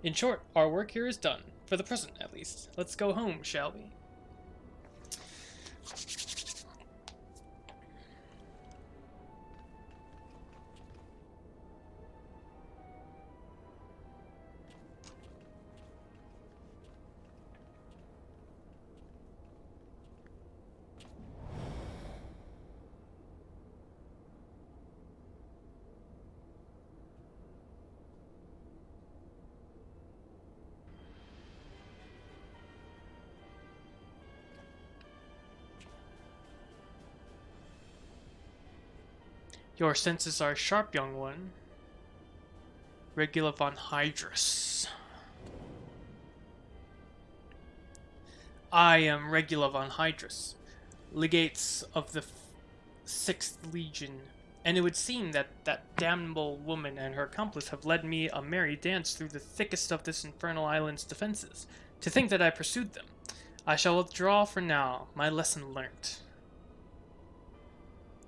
S1: In short, our work here is done. For the present, at least. Let's go home, shall we? Your senses are sharp, young one. Regula von Hydrus. I am Regula von Hydrus, legates of the 6th Legion, and it would seem that that damnable woman and her accomplice have led me a merry dance through the thickest of this infernal island's defenses. To think that I pursued them. I shall withdraw for now, my lesson learnt.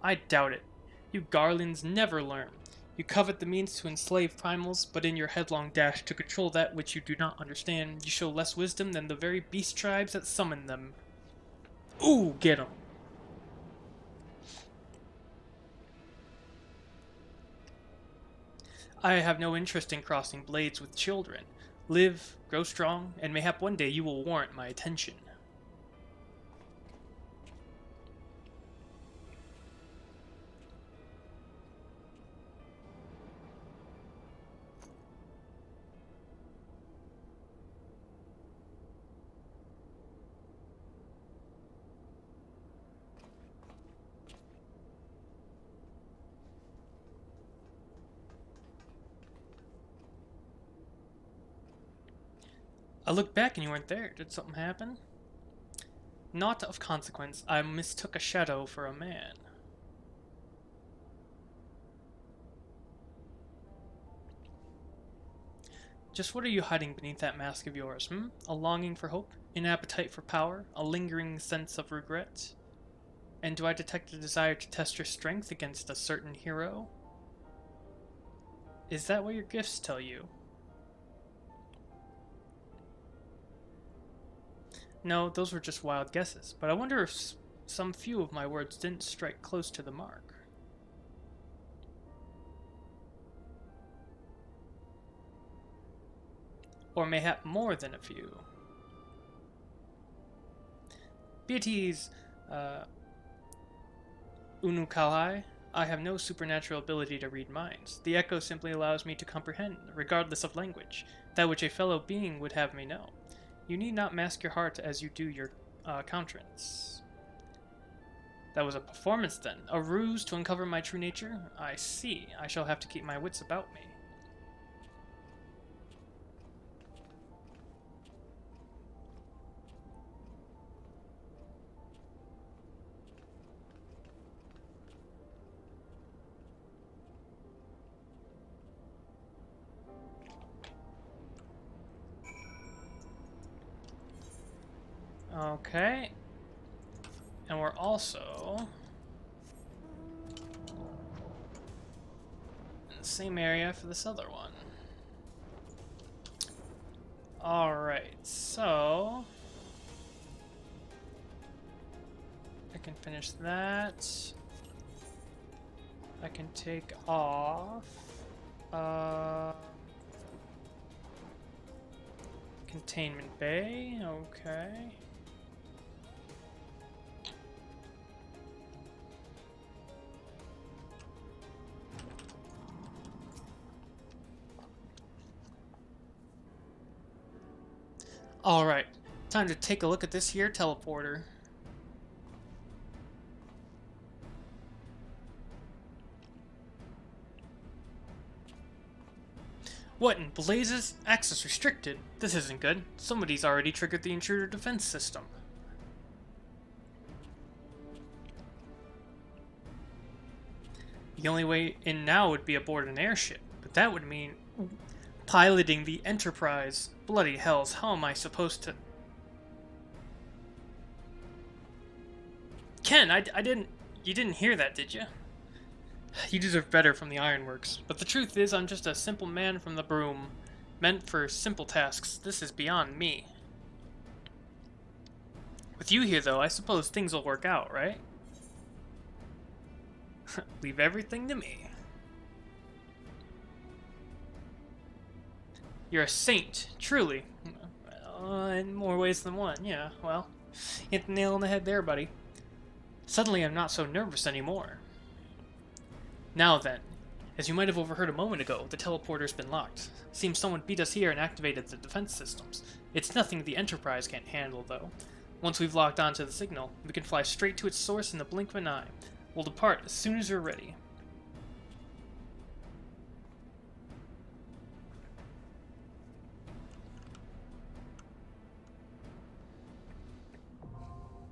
S1: I doubt it. You Garlands never learn. You covet the means to enslave primals, but in your headlong dash to control that which you do not understand, you show less wisdom than the very beast tribes that summon them. Ooh, get 'em. I have no interest in crossing blades with children. Live, grow strong, and mayhap one day you will warrant my attention. I looked back and you weren't there. Did something happen? Not of consequence. I mistook a shadow for a man. Just what are you hiding beneath that mask of yours, hmm? A longing for hope? An appetite for power? A lingering sense of regret? And do I detect a desire to test your strength against a certain hero? Is that what your gifts tell you? No, those were just wild guesses, but I wonder if some few of my words didn't strike close to the mark. Or mayhap more than a few. Beaties, Unukalai, I have no supernatural ability to read minds. The echo simply allows me to comprehend, regardless of language, that which a fellow being would have me know. You need not mask your heart as you do your countenance. That was a performance then? A ruse to uncover my true nature? I see. I shall have to keep my wits about me. Okay. And we're also in the same area for this other one. Alright, so I can finish that. I can take off containment bay, okay. Alright, time to take a look at this here teleporter. What in blazes? Access restricted. This isn't good. Somebody's already triggered the intruder defense system. The only way in now would be aboard an airship, but that would mean piloting the Enterprise. Bloody hells, how am I supposed to... Ken, you didn't hear that, did you? You deserve better from the Ironworks. But the truth is, I'm just a simple man from the Broom, meant for simple tasks. This is beyond me. With you here, though, I suppose things will work out, right? Leave everything to me. You're a saint, truly. In more ways than one, yeah, well, hit the nail on the head there, buddy. Suddenly I'm not so nervous anymore. Now then, as you might have overheard a moment ago, the teleporter's been locked. Seems someone beat us here and activated the defense systems. It's nothing the Enterprise can't handle, though. Once we've locked onto the signal, we can fly straight to its source in the blink of an eye. We'll depart as soon as we're ready.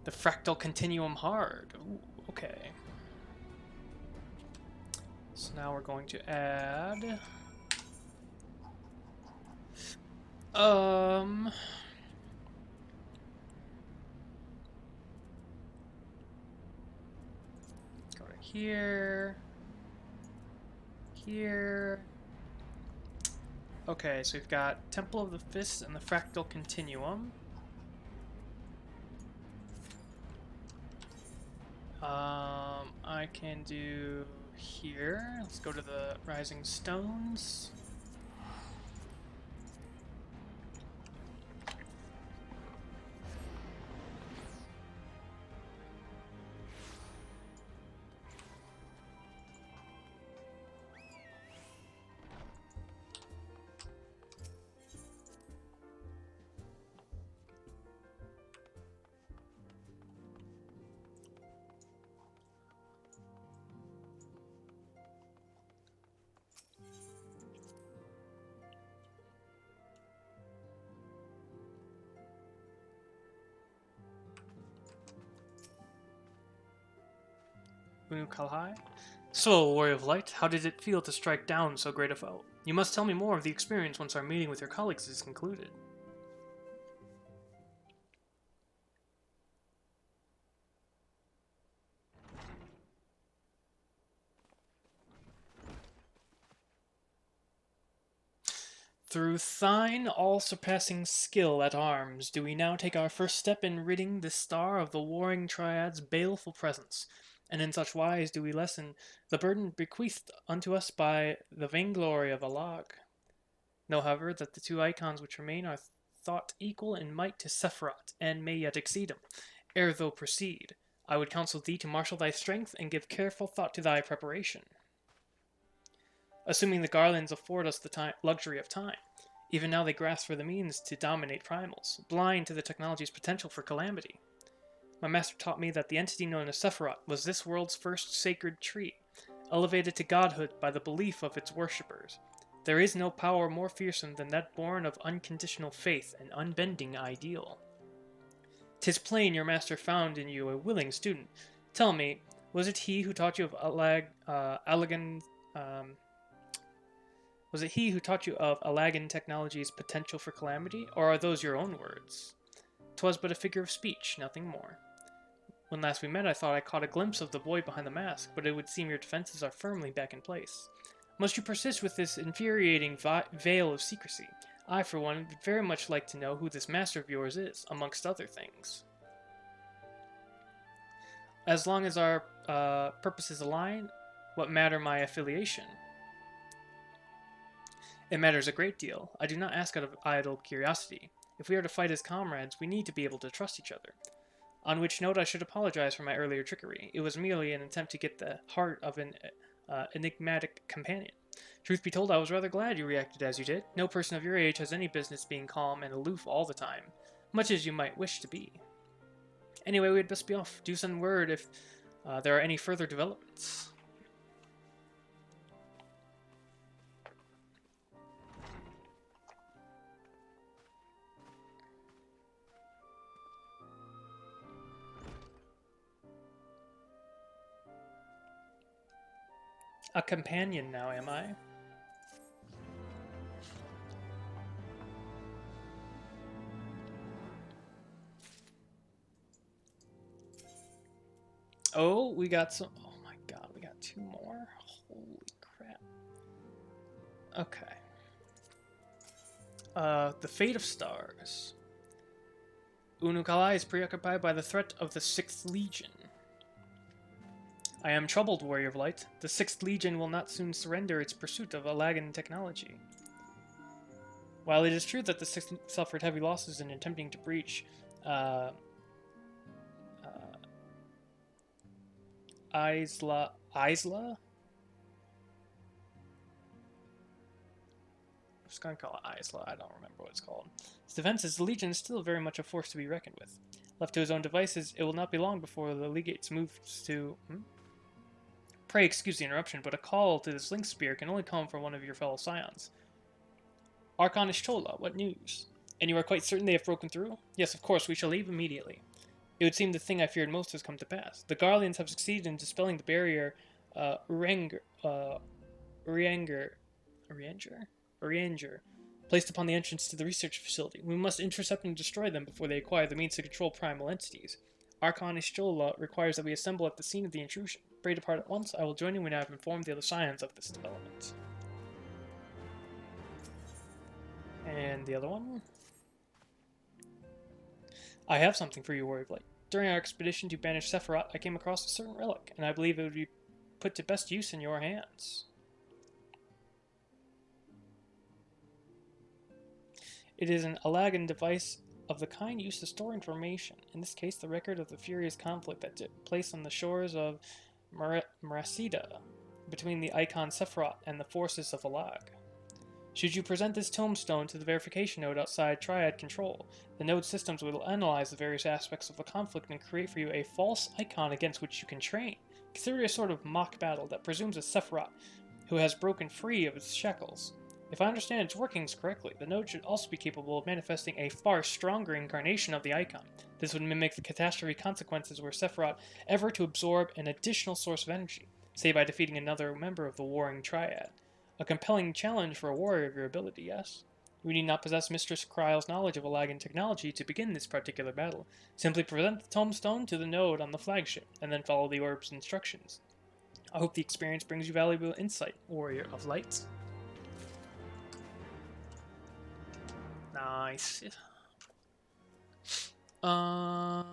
S1: The fractal continuum hard. Ooh, okay. So now we're going to add... Go to here. Here. Okay, so we've got Temple of the Fist and the Fractal Continuum. I can do here. Let's go to the Rising Stones. Unukalhai. So, Warrior of Light, how did it feel to strike down so great a foe? You must tell me more of the experience once our meeting with your colleagues is concluded. Through thine all-surpassing skill at arms, do we now take our first step in ridding the star of the warring triad's baleful presence, and in such wise do we lessen the burden bequeathed unto us by the vainglory of Alag. Know, however, that the two icons which remain are thought equal in might to Sephiroth, and may yet exceed him. Ere thou proceed, I would counsel thee to marshal thy strength, and give careful thought to thy preparation. Assuming the garlands afford us the luxury of time, even now they grasp for the means to dominate primals, blind to the technology's potential for calamity. My master taught me that the entity known as Sephiroth was this world's first sacred tree, elevated to godhood by the belief of its worshippers. There is no power more fearsome than that born of unconditional faith and unbending ideal. 'Tis plain your master found in you a willing student. Tell me, was it he who taught you of Alagan technology's potential for calamity, or are those your own words? 'Twas but a figure of speech, nothing more. When last we met, I thought I caught a glimpse of the boy behind the mask, but it would seem your defenses are firmly back in place. Must you persist with this infuriating veil of secrecy? I, for one, would very much like to know who this master of yours is, amongst other things. As long as our purposes align, what matter my affiliation? It matters a great deal. I do not ask out of idle curiosity. If we are to fight as comrades, we need to be able to trust each other. On which note, I should apologize for my earlier trickery. It was merely an attempt to get the heart of an enigmatic companion. Truth be told, I was rather glad you reacted as you did. No person of your age has any business being calm and aloof all the time, much as you might wish to be. Anyway, we'd best be off. Do send word if there are any further developments. A companion now, am I? Oh, we got some... Oh my god, we got two more? Holy crap. Okay. The Fate of Stars. Unukalhai is preoccupied by the threat of the 6th Legion. I am troubled, Warrior of Light. The 6th Legion will not soon surrender its pursuit of Alagan technology. While it is true that the 6th suffered heavy losses in attempting to breach Isla? I'm just going to call it Isla. I don't remember what it's called. Its defenses, the Legion is still very much a force to be reckoned with. Left to his own devices, it will not be long before the Legates moves to... Pray excuse the interruption, but a call to this Link Spear can only come from one of your fellow scions. Archon Ishtola, what news? And you are quite certain they have broken through? Yes, of course, we shall leave immediately. It would seem the thing I feared most has come to pass. The Garleans have succeeded in dispelling the barrier Urianger, placed upon the entrance to the research facility. We must intercept and destroy them before they acquire the means to control primal entities. Archon Ishtola requires that we assemble at the scene of the intrusion. Pray depart at once. I will join you when I have informed the other scions of this development. And the other one? I have something for you, Warrior of Light. During our expedition to banish Sephiroth, I came across a certain relic, and I believe it would be put to best use in your hands. It is an Alagan device of the kind used to store information, in this case the record of the furious conflict that took place on the shores of Maracida, between the icon Sephiroth and the forces of Alag. Should you present this tombstone to the verification node outside Triad control, the node systems will analyze the various aspects of the conflict and create for you a false icon against which you can train. Consider it a sort of mock battle that presumes a Sephiroth who has broken free of its shackles. If I understand its workings correctly, the node should also be capable of manifesting a far stronger incarnation of the icon. This would mimic the catastrophe consequences were Sephiroth ever to absorb an additional source of energy, say by defeating another member of the warring triad. A compelling challenge for a warrior of your ability, yes? We need not possess Mistress Kryle's knowledge of Elagan technology to begin this particular battle. Simply present the tombstone to the node on the flagship, and then follow the orb's instructions. I hope the experience brings you valuable insight, Warrior of Light. Nice. Um.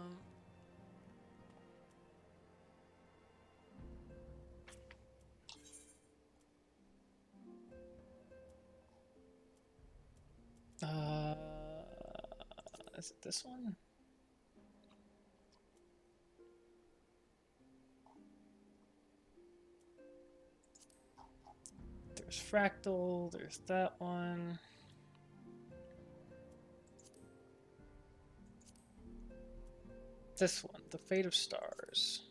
S1: Is it this one? There's Fractal, there's that one. This one, The Fate of Stars.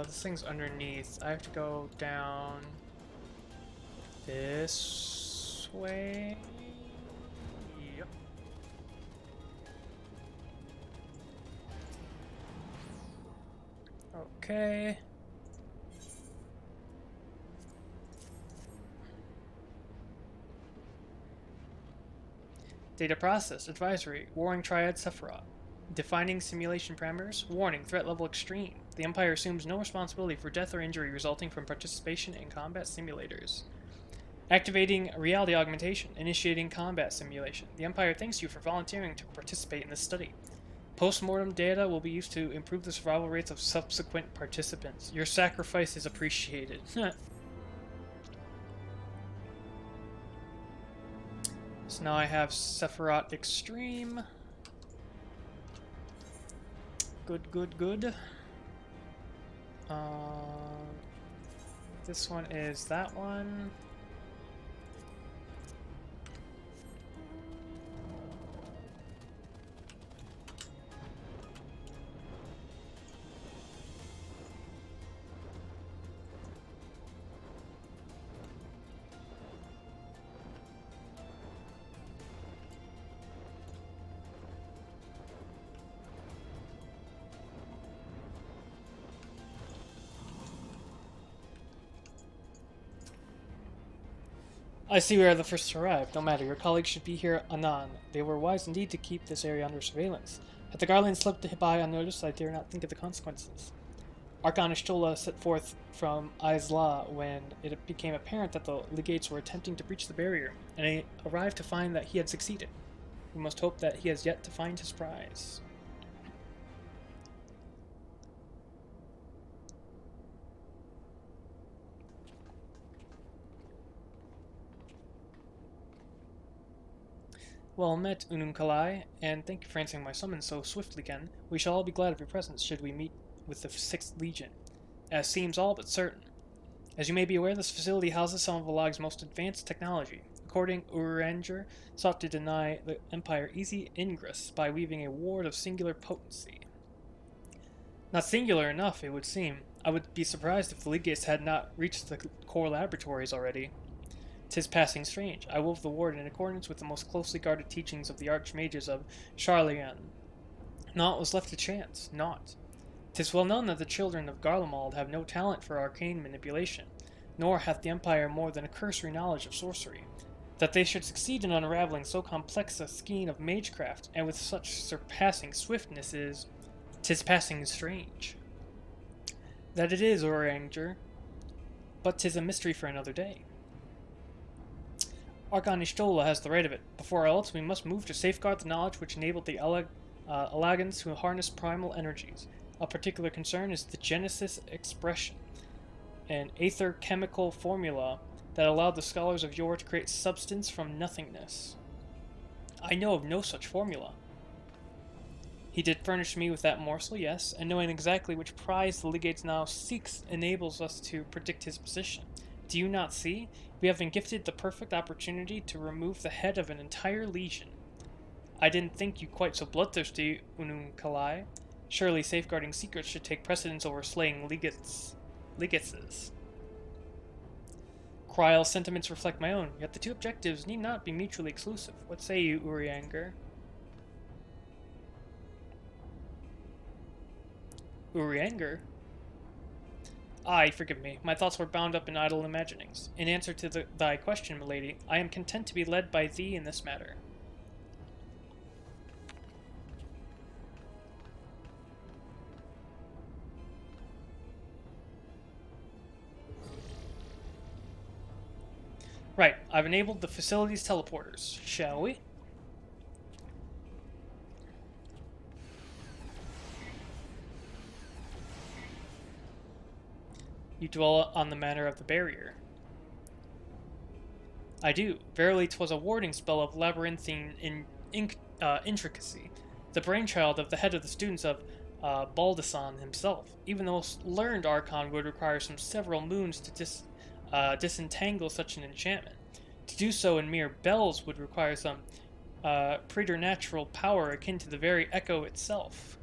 S1: This thing's underneath. I have to go down this way. Yep. Okay. Data process. Advisory. Warring Triad Sephiroth. Defining simulation parameters. Warning. Threat level extreme. The Empire assumes no responsibility for death or injury resulting from participation in combat simulators. Activating reality augmentation. Initiating combat simulation. The Empire thanks you for volunteering to participate in this study. Post-mortem data will be used to improve the survival rates of subsequent participants. Your sacrifice is appreciated. So now I have Sephiroth Extreme. Good, good, good. This one is that one. I see we are the first to arrive. Don't matter, your colleagues should be here anon. They were wise indeed to keep this area under surveillance. Had the Guardian slipped by unnoticed, I dare not think of the consequences. Archon Ishtola set forth from Isla when it became apparent that the legates were attempting to breach the barrier, and he arrived to find that he had succeeded. We must hope that he has yet to find his prize. Well met, Unumkalai, and thank you for answering my summons so swiftly, Ken. We shall all be glad of your presence should we meet with the 6th Legion, as seems all but certain. As you may be aware, this facility houses some of Alag's most advanced technology. According, Uranger sought to deny the Empire easy ingress by weaving a ward of singular potency. Not singular enough, it would seem. I would be surprised if the legates had not reached the core laboratories already. 'Tis passing strange. I wove the ward in accordance with the most closely guarded teachings of the archmages of Charlian. Naught was left to chance. Naught. 'Tis well known that the children of Garlemald have no talent for arcane manipulation, nor hath the Empire more than a cursory knowledge of sorcery. That they should succeed in unraveling so complex a skein of magecraft, and with such surpassing swiftness is... 'tis passing strange. That it is, Oranger, but 'tis a mystery for another day. Archon Ishtola has the right of it. Before else, we must move to safeguard the knowledge which enabled the Alagans to harness primal energies. A particular concern is the Genesis expression, an aether chemical formula that allowed the scholars of yore to create substance from nothingness. I know of no such formula. He did furnish me with that morsel, yes, and knowing exactly which prize the Legates now seeks enables us to predict his position. Do you not see? We have been gifted the perfect opportunity to remove the head of an entire legion. I didn't think you quite so bloodthirsty, Unumkalai. Surely safeguarding secrets should take precedence over slaying legates. Kryle's sentiments reflect my own, yet the two objectives need not be mutually exclusive. What say you, Urianger? Urianger? Aye, forgive me. My thoughts were bound up in idle imaginings. In answer to thy question, milady, I am content to be led by thee in this matter. Right, I've enabled the facility's teleporters. Shall we? You dwell on the matter of the barrier. I do. Verily 'twas a warding spell of labyrinthine intricacy, the brainchild of the head of the students of Baldasan himself. Even the most learned Archon would require some several moons to disentangle such an enchantment. To do so in mere bells would require some preternatural power akin to the very echo itself.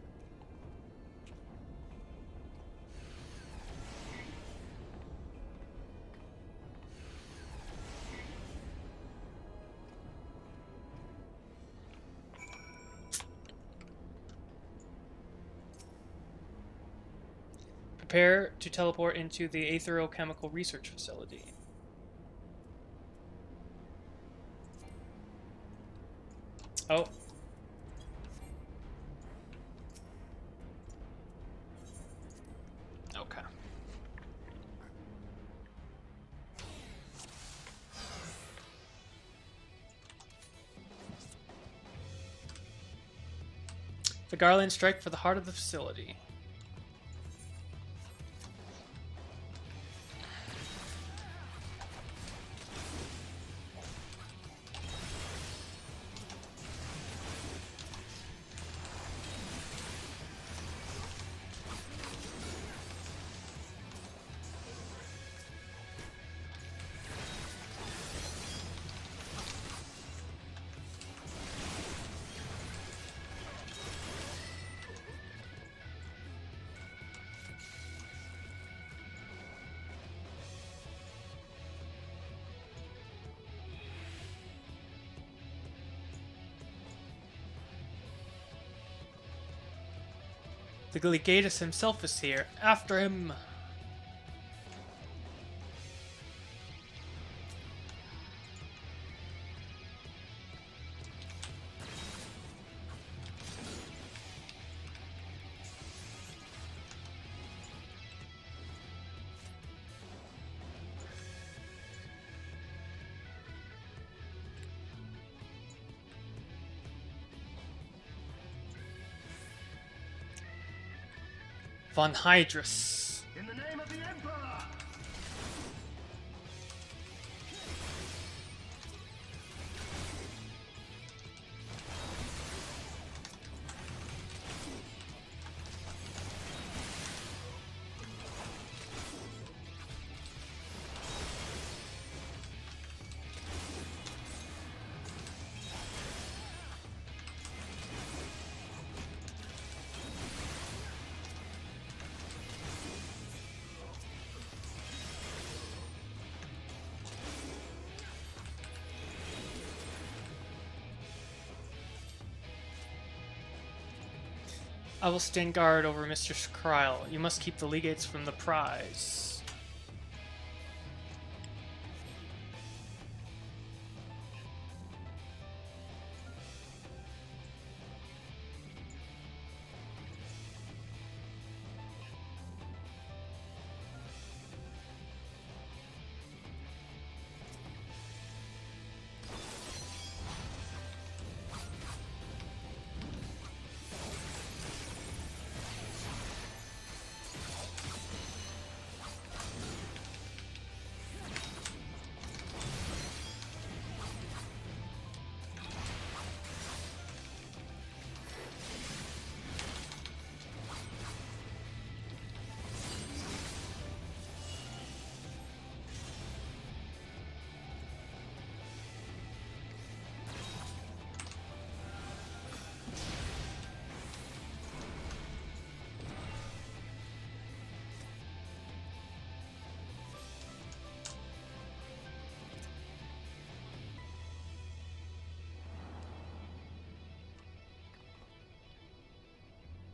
S1: Prepare to teleport into the Aetherochemical Research Facility. Oh. Okay. The Garland strike for the heart of the facility. The Legatus himself is here. After him! Von Hydrus.
S3: In the name of the Emperor!
S1: I will stand guard over Mr. Kryle. You must keep the legates from the prize.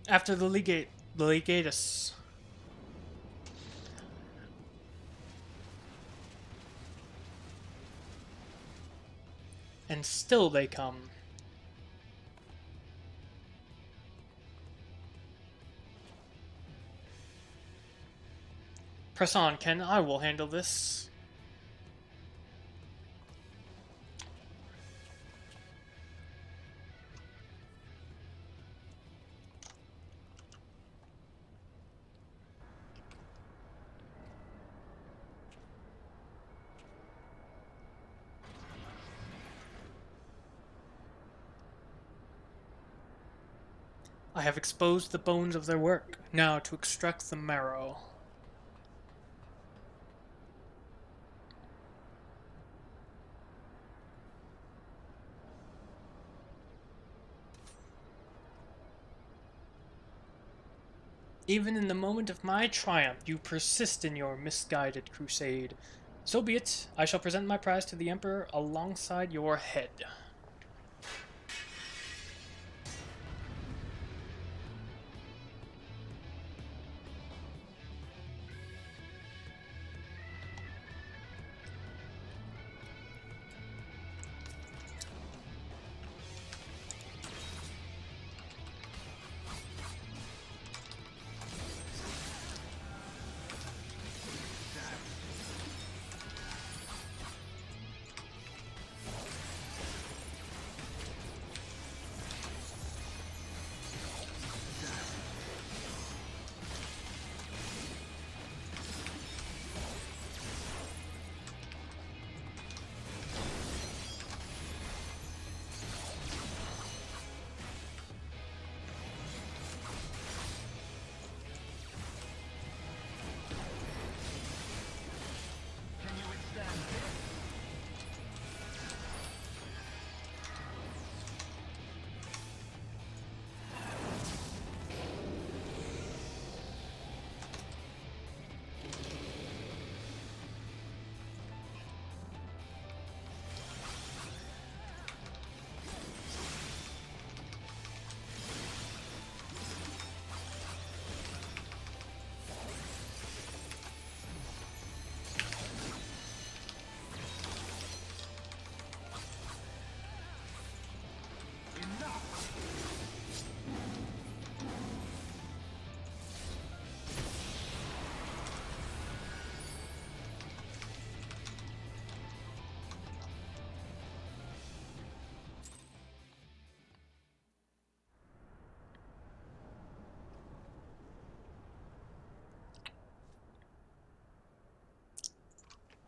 S1: After the legatus. And still they come. Press on, Ken. I will handle this. I have exposed the bones of their work. Now to extract the marrow. Even in the moment of my triumph, you persist in your misguided crusade. So be it. I shall present my prize to the Emperor alongside your head.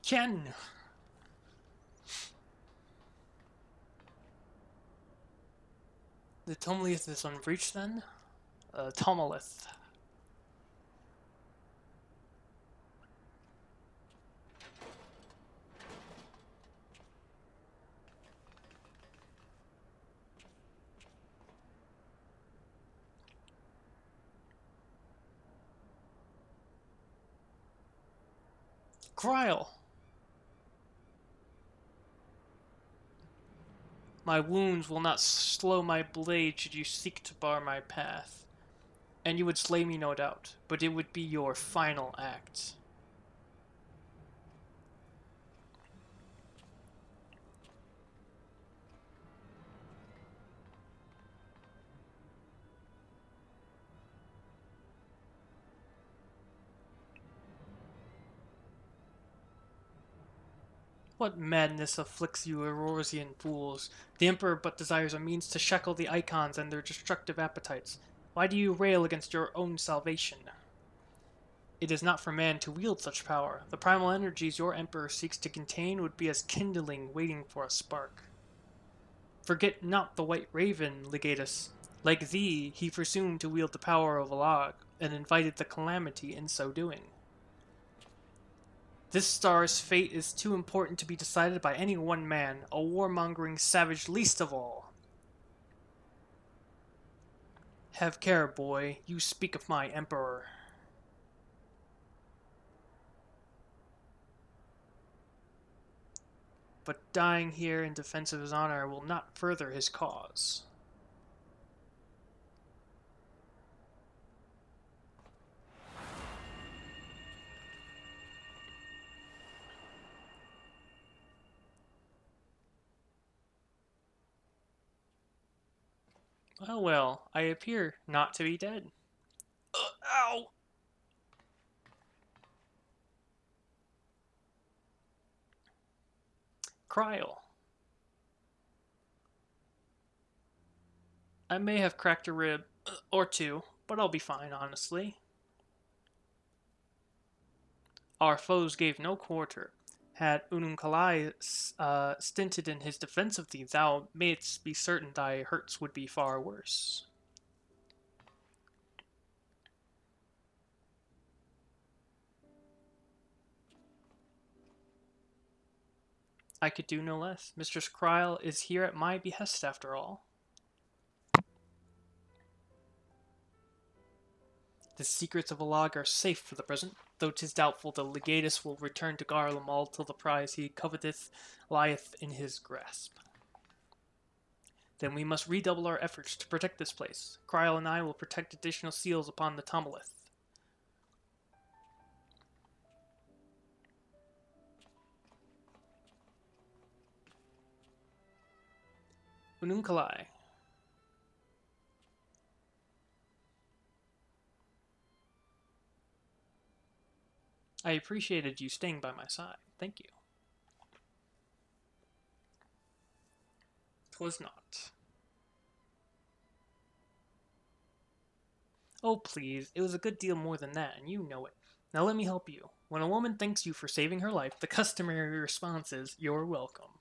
S1: Ken! The Tomolith is on breach then? Tomolith. Kryle! My wounds will not slow my blade should you seek to bar my path. And you would slay me, no doubt, but it would be your final act. What madness afflicts you, Erorsian fools? The Emperor but desires a means to shackle the Icons and their destructive appetites. Why do you rail against your own salvation? It is not for man to wield such power. The primal energies your Emperor seeks to contain would be as kindling waiting for a spark. Forget not the White Raven, Legatus. Like thee, he presumed to wield the power of a log, and invited the calamity in so doing. This star's fate is too important to be decided by any one man, a warmongering savage least of all. Have care, boy, you speak of my Emperor. But dying here in defense of his honor will not further his cause. Oh well, I appear not to be dead. Ow! Kryl. I may have cracked a rib or two, but I'll be fine, honestly. Our foes gave no quarter. Had Unumkalai stinted in his defense of thee, thou mayst be certain thy hurts would be far worse. I could do no less. Mistress Kryl is here at my behest, after all. The secrets of a log are safe for the present, though 'tis doubtful the legatus will return to Garlemald till the prize he coveteth lieth in his grasp. Then we must redouble our efforts to protect this place. Kryl and I will protect additional seals upon the Tomolith. Unumkalai. I appreciated you staying by my side. Thank you. 'Twas not. Oh, please, it was a good deal more than that, and you know it. Now let me help you. When a woman thanks you for saving her life, the customary response is, "You're welcome."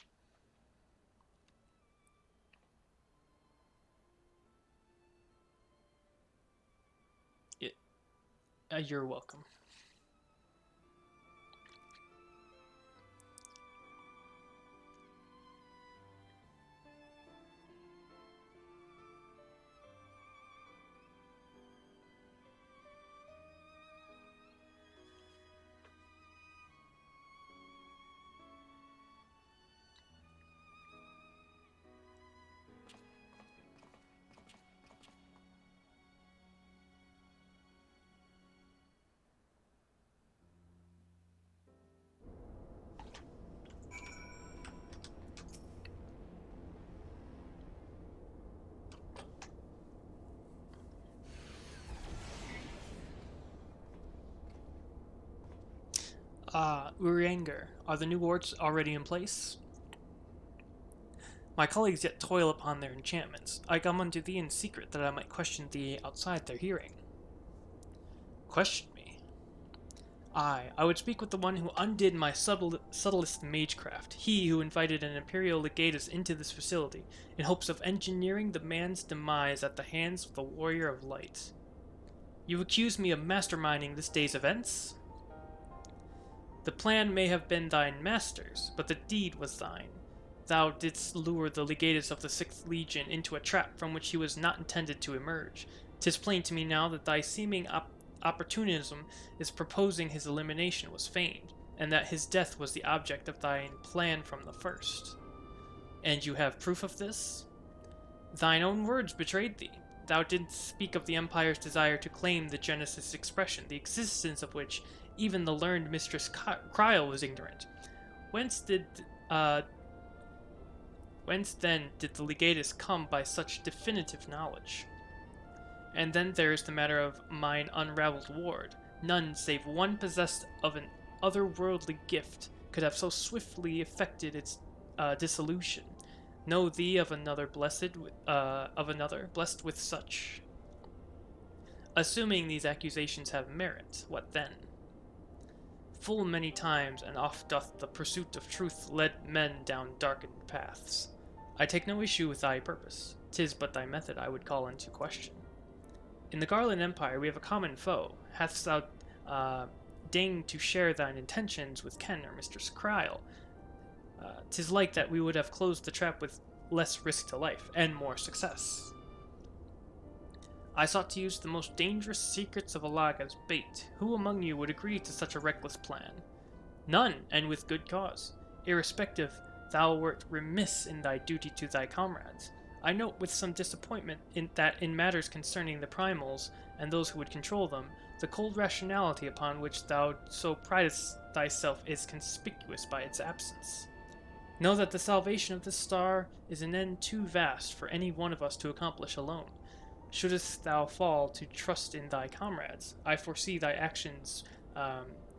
S1: You're welcome. Urianger, are the new wards already in place? My colleagues yet toil upon their enchantments. I come unto thee in secret that I might question thee outside their hearing. Question me? I would speak with the one who undid my subtlest magecraft, he who invited an imperial legatus into this facility, in hopes of engineering the man's demise at the hands of the warrior of light. You accuse me of masterminding this day's events? The plan may have been thine master's, but the deed was thine. Thou didst lure the legatus of the 6th Legion into a trap from which he was not intended to emerge. 'Tis plain to me now that thy seeming opportunism in proposing his elimination was feigned, and that his death was the object of thine plan from the first. And you have proof of this? Thine own words betrayed thee. thou didst speak of the Empire's desire to claim the Genesis expression, the existence of which even the learned Mistress Kryl was ignorant. Whence uh, then did the legatus come by such definitive knowledge? And then there is the matter of mine unraveled ward. None save one possessed of an otherworldly gift could have so swiftly effected its dissolution. Know thee of another blessed with such. Assuming these accusations have merit, what then? Full many times and oft doth the pursuit of truth lead men down darkened paths. I take no issue with thy purpose. 'Tis but thy method I would call into question. In the Garland Empire we have a common foe. Hadst thou deigned to share thine intentions with Ken or Mistress Kryl, 'tis like that we would have closed the trap with less risk to life, and more success. I sought to use the most dangerous secrets of Alag as bait. Who among you would agree to such a reckless plan? None, and with good cause. Irrespective, thou wert remiss in thy duty to thy comrades. I note with some disappointment that in matters concerning the primals, and those who would control them, the cold rationality upon which thou so pridest thyself is conspicuous by its absence. Know that the salvation of this star is an end too vast for any one of us to accomplish alone. Shouldst thou fall to trust in thy comrades, I foresee thy actions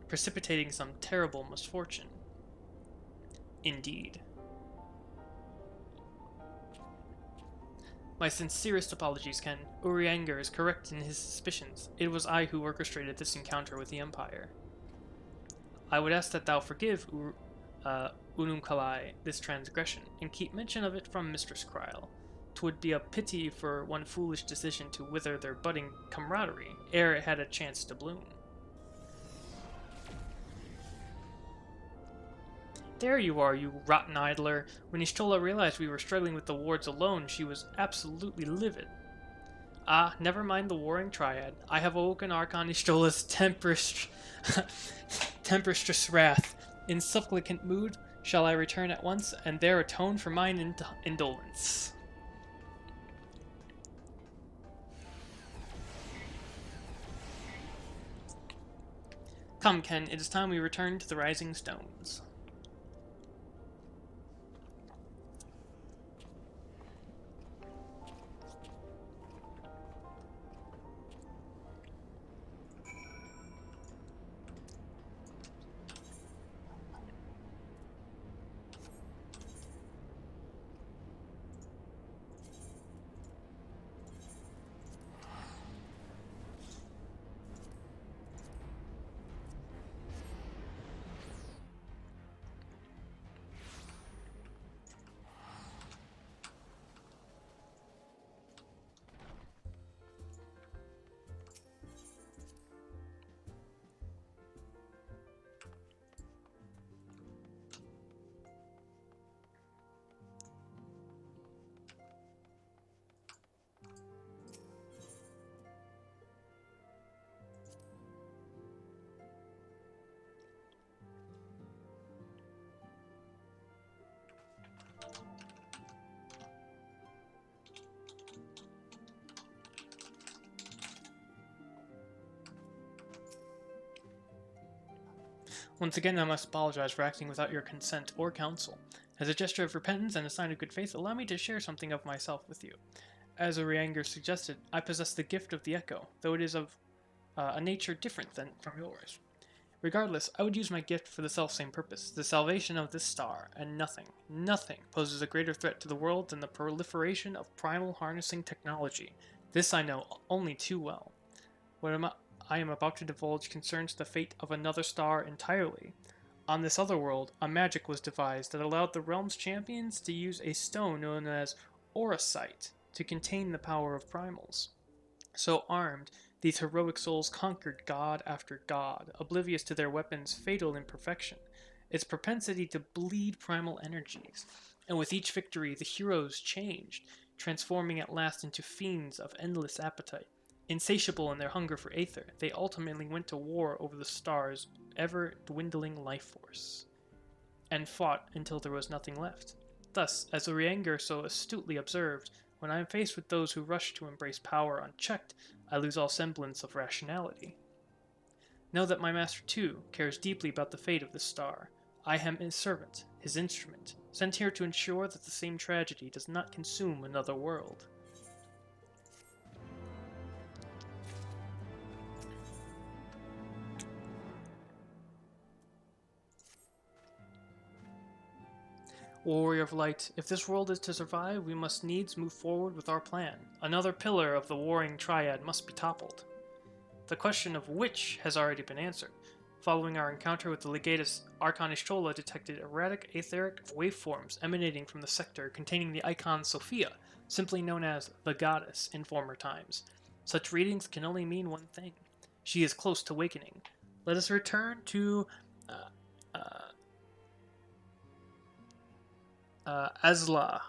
S1: precipitating some terrible misfortune. Indeed. My sincerest apologies, Ken. Urianger is correct in his suspicions. It was I who orchestrated this encounter with the Empire. I would ask that thou forgive Unumkalai this transgression, and keep mention of it from Mistress Kryl. 'Twould be a pity for one foolish decision to wither their budding camaraderie, ere it had a chance to bloom. There you are, you rotten idler. When Y'shtola realized we were struggling with the wards alone, she was absolutely livid. Ah, never mind the warring triad. I have awoken Archon Y'shtola's tempestuous wrath. In supplicant mood shall I return at once, and there atone for mine indolence. Come, Ken, it is time we return to the Rising Stones. Once again, I must apologize for acting without your consent or counsel. As a gesture of repentance and a sign of good faith, allow me to share something of myself with you. As Urianger suggested, I possess the gift of the Echo, though it is of a nature different from yours. Regardless, I would use my gift for the selfsame purpose, the salvation of this star, and nothing poses a greater threat to the world than the proliferation of primal harnessing technology. This I know only too well. What I am about to divulge concerns the fate of another star entirely. On this other world, a magic was devised that allowed the realm's champions to use a stone known as Orosite to contain the power of primals. So armed, these heroic souls conquered god after god, oblivious to their weapons' fatal imperfection, its propensity to bleed primal energies. And with each victory, the heroes changed, transforming at last into fiends of endless appetite. Insatiable in their hunger for aether, they ultimately went to war over the star's ever-dwindling life force, and fought until there was nothing left. Thus, as Urianger so astutely observed, When I am faced with those who rush to embrace power unchecked, I lose all semblance of rationality. Know that my master, too, cares deeply about the fate of this star. I am his servant, his instrument, sent here to ensure that the same tragedy does not consume another world. Warrior of Light, if this world is to survive, we must needs move forward with our plan. Another pillar of the warring triad must be toppled. The question of which has already been answered. Following our encounter with the Legatus, Archon Ishtola detected erratic etheric waveforms emanating from the sector containing the icon Sophia, simply known as the Goddess in former times. Such readings can only mean one thing. She is close to awakening. Let us return to Azla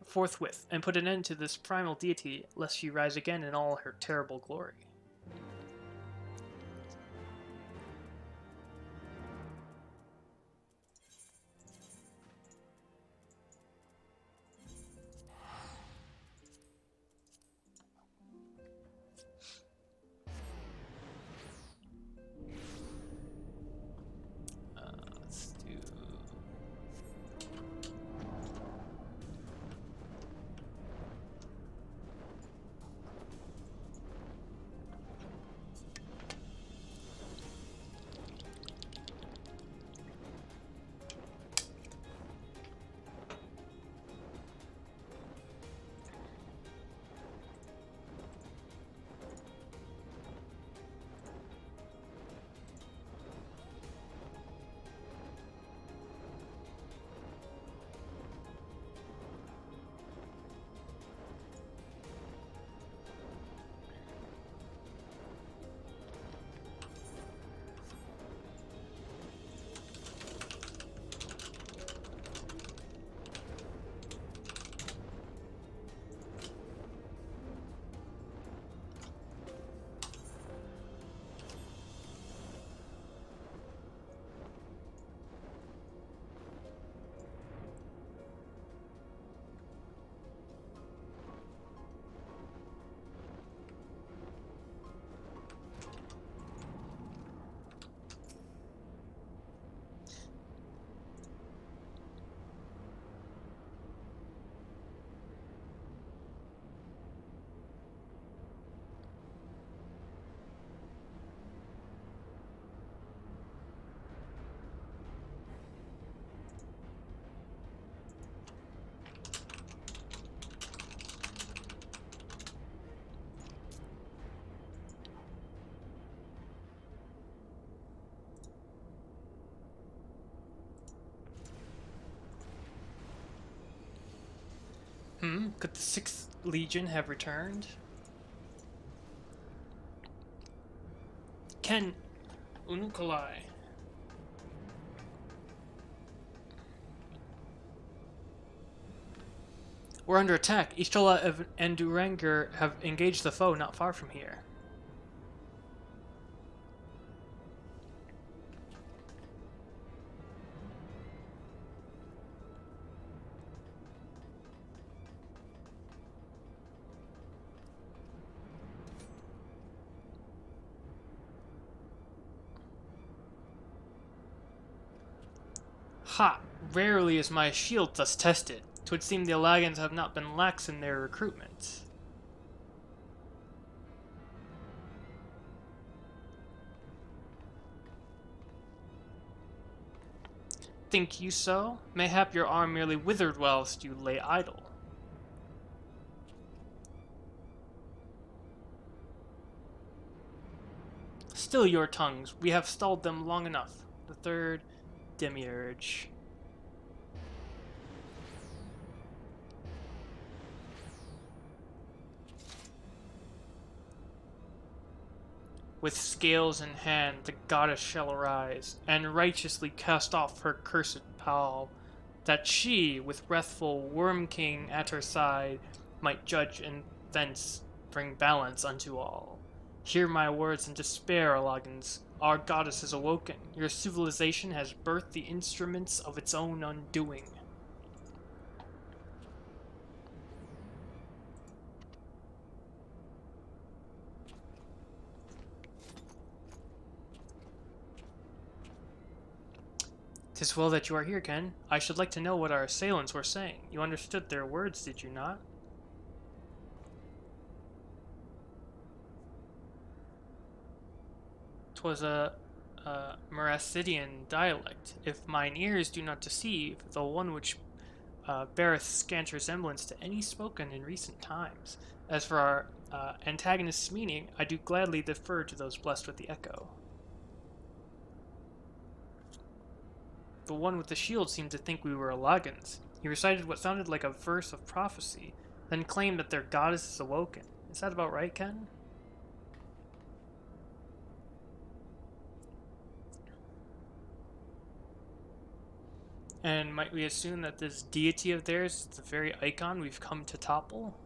S1: forthwith, and put an end to this primal deity, lest she rise again in all her terrible glory. Let's do... Could the 6th Legion have returned? Ken Unukalai. We're under attack. Ishtola and Duranger have engaged the foe not far from here. Ha! Rarely is my shield thus tested. 'Twould seem the Alagans have not been lax in their recruitment. Think you so? Mayhap your arm merely withered whilst you lay idle. Still your tongues, we have stalled them long enough. The 3rd Demiurge. With scales in hand, the goddess shall arise, and righteously cast off her cursed pall, that she, with wrathful Worm-King at her side, might judge and thence bring balance unto all. Hear my words in despair, Alagans. Our goddess is awoken. Your civilization has birthed the instruments of its own undoing. 'Tis well that you are here, Ken. I should like to know what our assailants were saying. You understood their words, did you not? 'Twas a Meracidian dialect. If mine ears do not deceive, the one which beareth scant resemblance to any spoken in recent times. As for our antagonist's meaning, I do gladly defer to those blessed with the echo. The one with the shield seemed to think we were Alagans. He recited what sounded like a verse of prophecy, then claimed that their goddess is awoken. Is that about right, Ken? And might we assume that this deity of theirs is the very icon we've come to topple?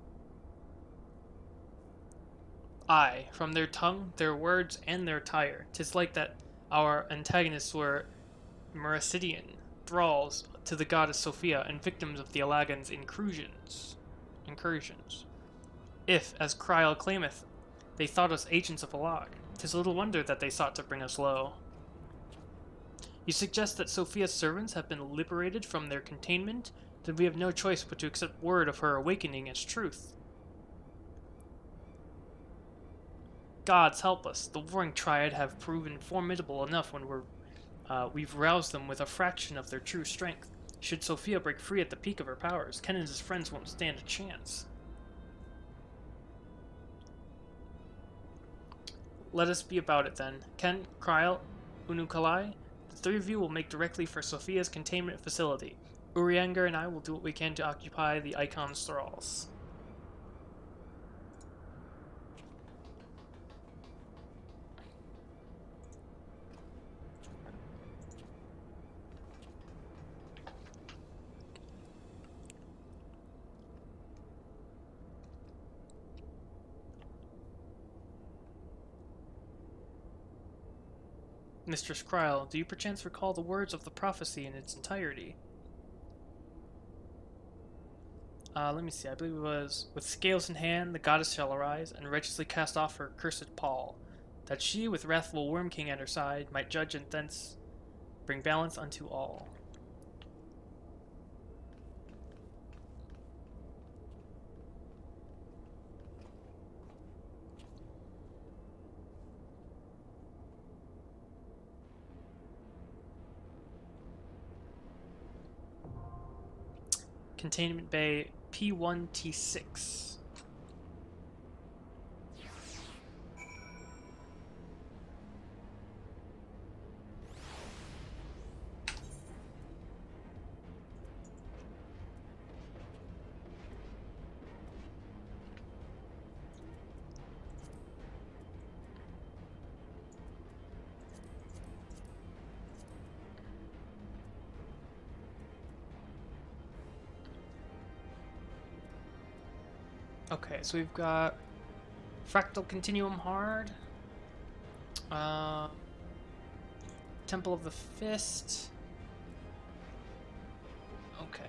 S1: Aye, from their tongue, their words, and their attire, 'tis like that our antagonists were Meracidian thralls to the goddess Sophia and victims of the Alagans' incursions. If, as Kryl claimeth, they thought us agents of Alag, 'tis little wonder that they sought to bring us low. You suggest that Sophia's servants have been liberated from their containment, then we have no choice but to accept word of her awakening as truth. Gods help us, the warring triad have proven formidable enough when we've roused them with a fraction of their true strength. Should Sophia break free at the peak of her powers, Ken and his friends won't stand a chance. Let us be about it then. Ken, Kryl, Unukalai, the three of you will make directly for Sophia's containment facility. Urianger and I will do what we can to occupy the Icon's thralls. Mistress Kryl, do you perchance recall the words of the prophecy in its entirety? Let me see. I believe it was, with scales in hand, the goddess shall arise, and righteously cast off her cursed pall, that she, with wrathful Worm King at her side, might judge and thence bring balance unto all. Containment Bay P1T6. Okay, so we've got Fractal Continuum Hard, Temple of the Fist. Okay.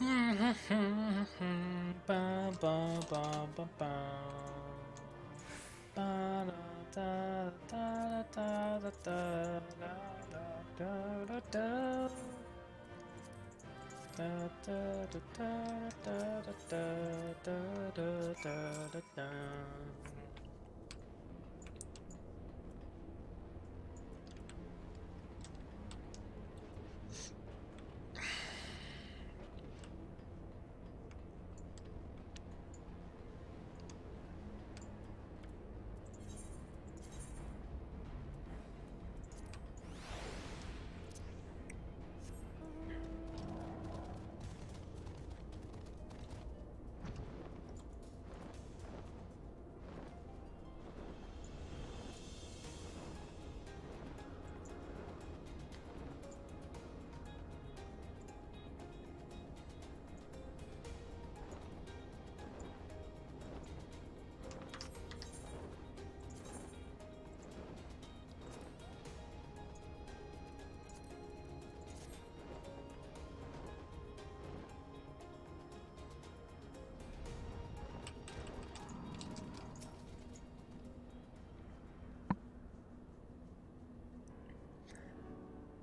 S1: Ba, ba, ba, ba, ba. Ba, da, da, da, da, da, da, da, da, da. Da, da, da, da, da, da, da, da, da, da, da.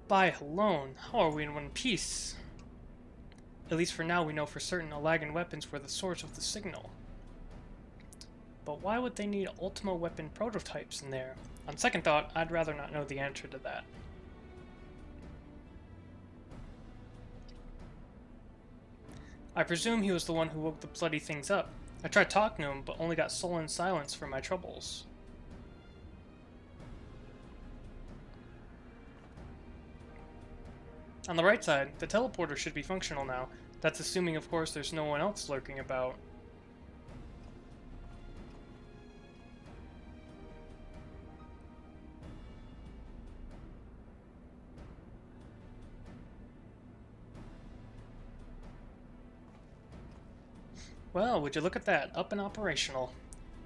S1: By alone, how are we in one piece? At least for now, we know for certain Alagan weapons were the source of the signal. But why would they need Ultima weapon prototypes in there? On second thought, I'd rather not know the answer to that. I presume he was the one who woke the bloody things up. I tried talking to him, but only got sullen silence for my troubles. On the right side, the teleporter should be functional now. That's assuming, of course, there's no one else lurking about. Well, would you look at that, up and operational.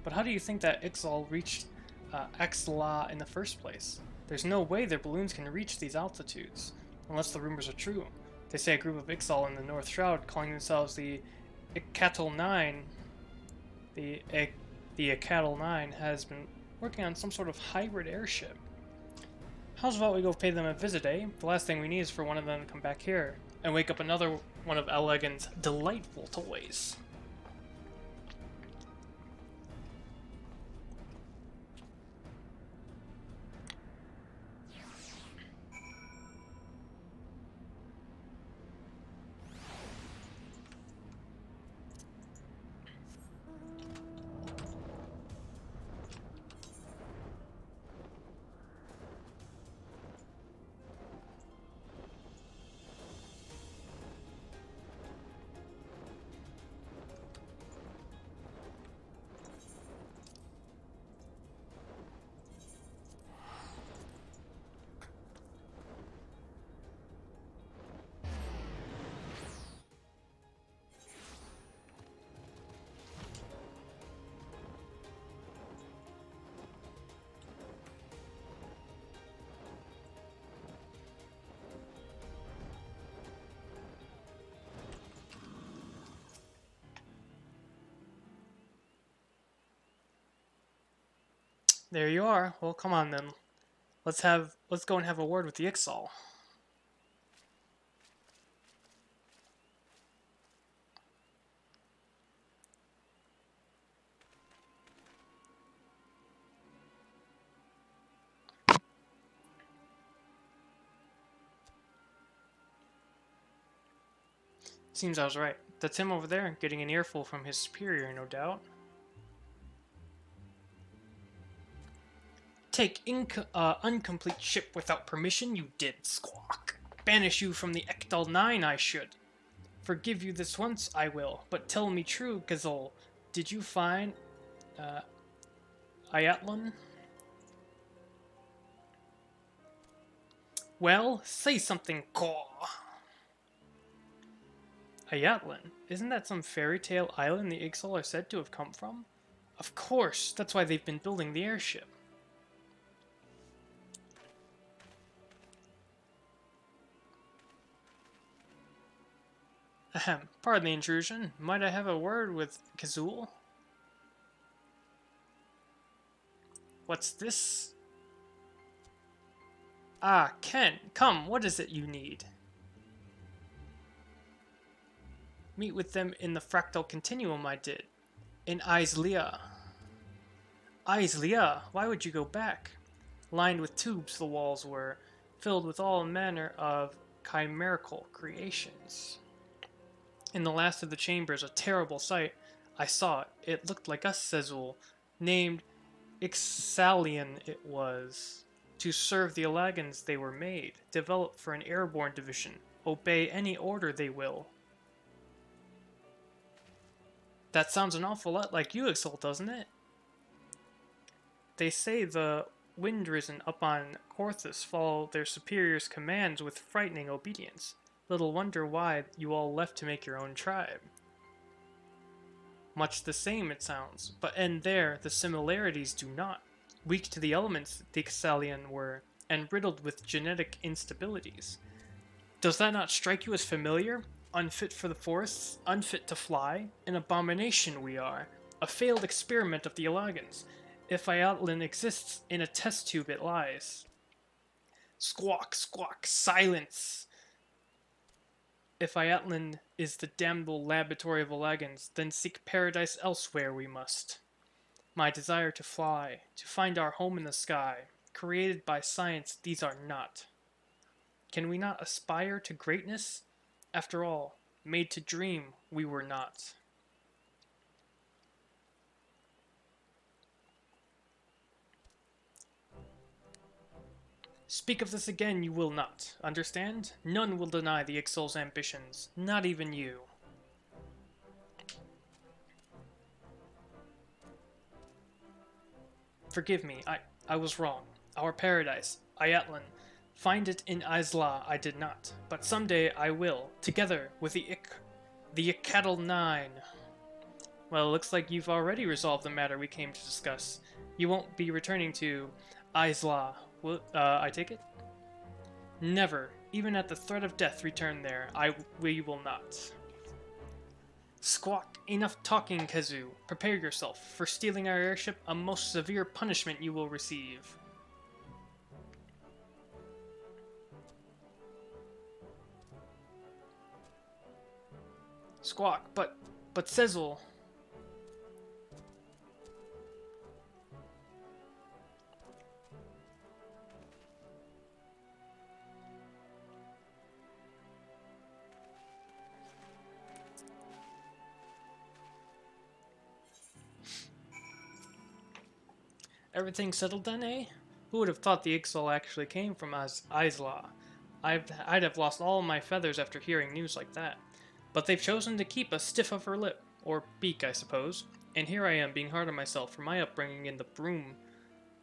S1: But how do you think that Ixal reached Axla in the first place? There's no way their balloons can reach these altitudes, unless the rumors are true. They say a group of Ixal in the North Shroud, calling themselves the Ikatal 9, the Ikatal 9, has been working on some sort of hybrid airship. How's about we go pay them a visit, eh? The last thing we need is for one of them to come back here and wake up another one of Alagan's delightful toys. There you are. Well, come on then. Let's go and have a word with the Ixal. Seems I was right. That's him over there, getting an earful from his superior, no doubt. Take incomplete ship without permission, you did, squawk. Banish you from the Ekdal 9, I should. Forgive you this once, I will, but tell me true, Gazol. Did you find, Ayatlan? Well, say something, Caw. Ayatlan? Isn't that some fairy tale island the Ixal are said to have come from? Of course, that's why they've been building the airship. Ahem. Pardon the intrusion. Might I have a word with Kazul? What's this? Ah, Ken. Come, what is it you need? Meet with them in the fractal continuum I did. In Islea. Islea? Why would you go back? Lined with tubes the walls were, filled with all manner of chimerical creations. In the last of the chambers, a terrible sight. I saw it. It looked like us, Sezul. Named Ixalian it was. To serve the Alagans they were made. Developed for an airborne division. Obey any order they will. That sounds an awful lot like you, Ixal, doesn't it? They say the Wind-Risen up on Corthus follow their superiors' commands with frightening obedience. Little wonder why you all left to make your own tribe. Much the same, it sounds, but end there, the similarities do not. Weak to the elements, the Ixalian were, and riddled with genetic instabilities. Does that not strike you as familiar? Unfit for the forests, unfit to fly? An abomination we are. A failed experiment of the Alagans. If Iatlin exists, in a test tube it lies. Squawk, squawk, silence! If Iatlin is the damnable laboratory of Alagans, then seek paradise elsewhere we must. My desire to fly, to find our home in the sky, created by science, these are not. Can we not aspire to greatness? After all, made to dream, we were not. Speak of this again you will not, understand? None will deny the Ixal's ambitions, not even you. Forgive me, I was wrong. Our paradise, Iatlin. Find it in Isla, I did not. But someday I will, together with the Icatl 9. Well, it looks like you've already resolved the matter we came to discuss. You won't be returning to Isla, will, I take it? Never, even at the threat of death, return there. We will not. Squawk! Enough talking, Kazu. Prepare yourself. For stealing our airship, a most severe punishment you will receive. Squawk, but Sezul. Everything settled then, eh? Who would have thought the Ixal actually came from Isla? I'd have lost all my feathers after hearing news like that. But they've chosen to keep a stiff upper lip, or beak, I suppose, and here I am being hard on myself for my upbringing in the broom.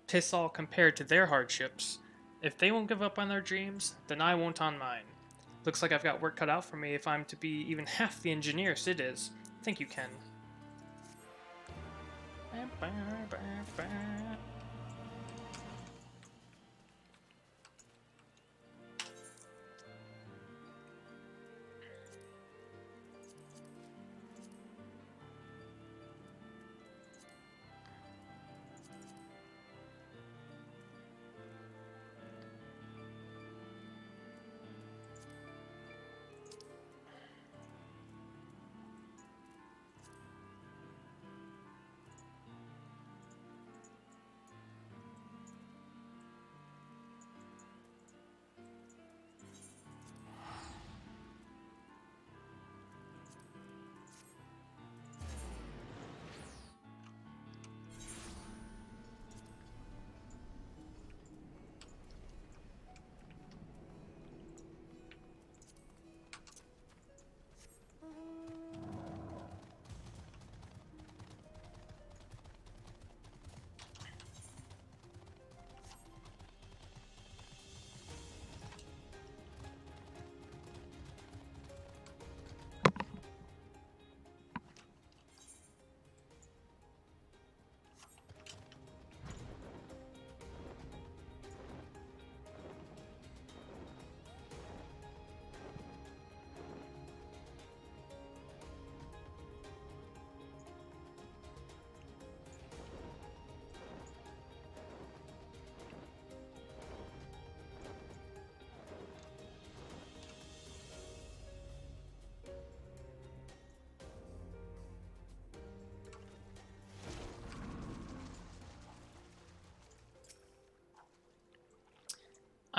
S1: 'Tis all compared to their hardships. If they won't give up on their dreams, then I won't on mine. Looks like I've got work cut out for me if I'm to be even half the engineer Sid is. Thank you, Ken.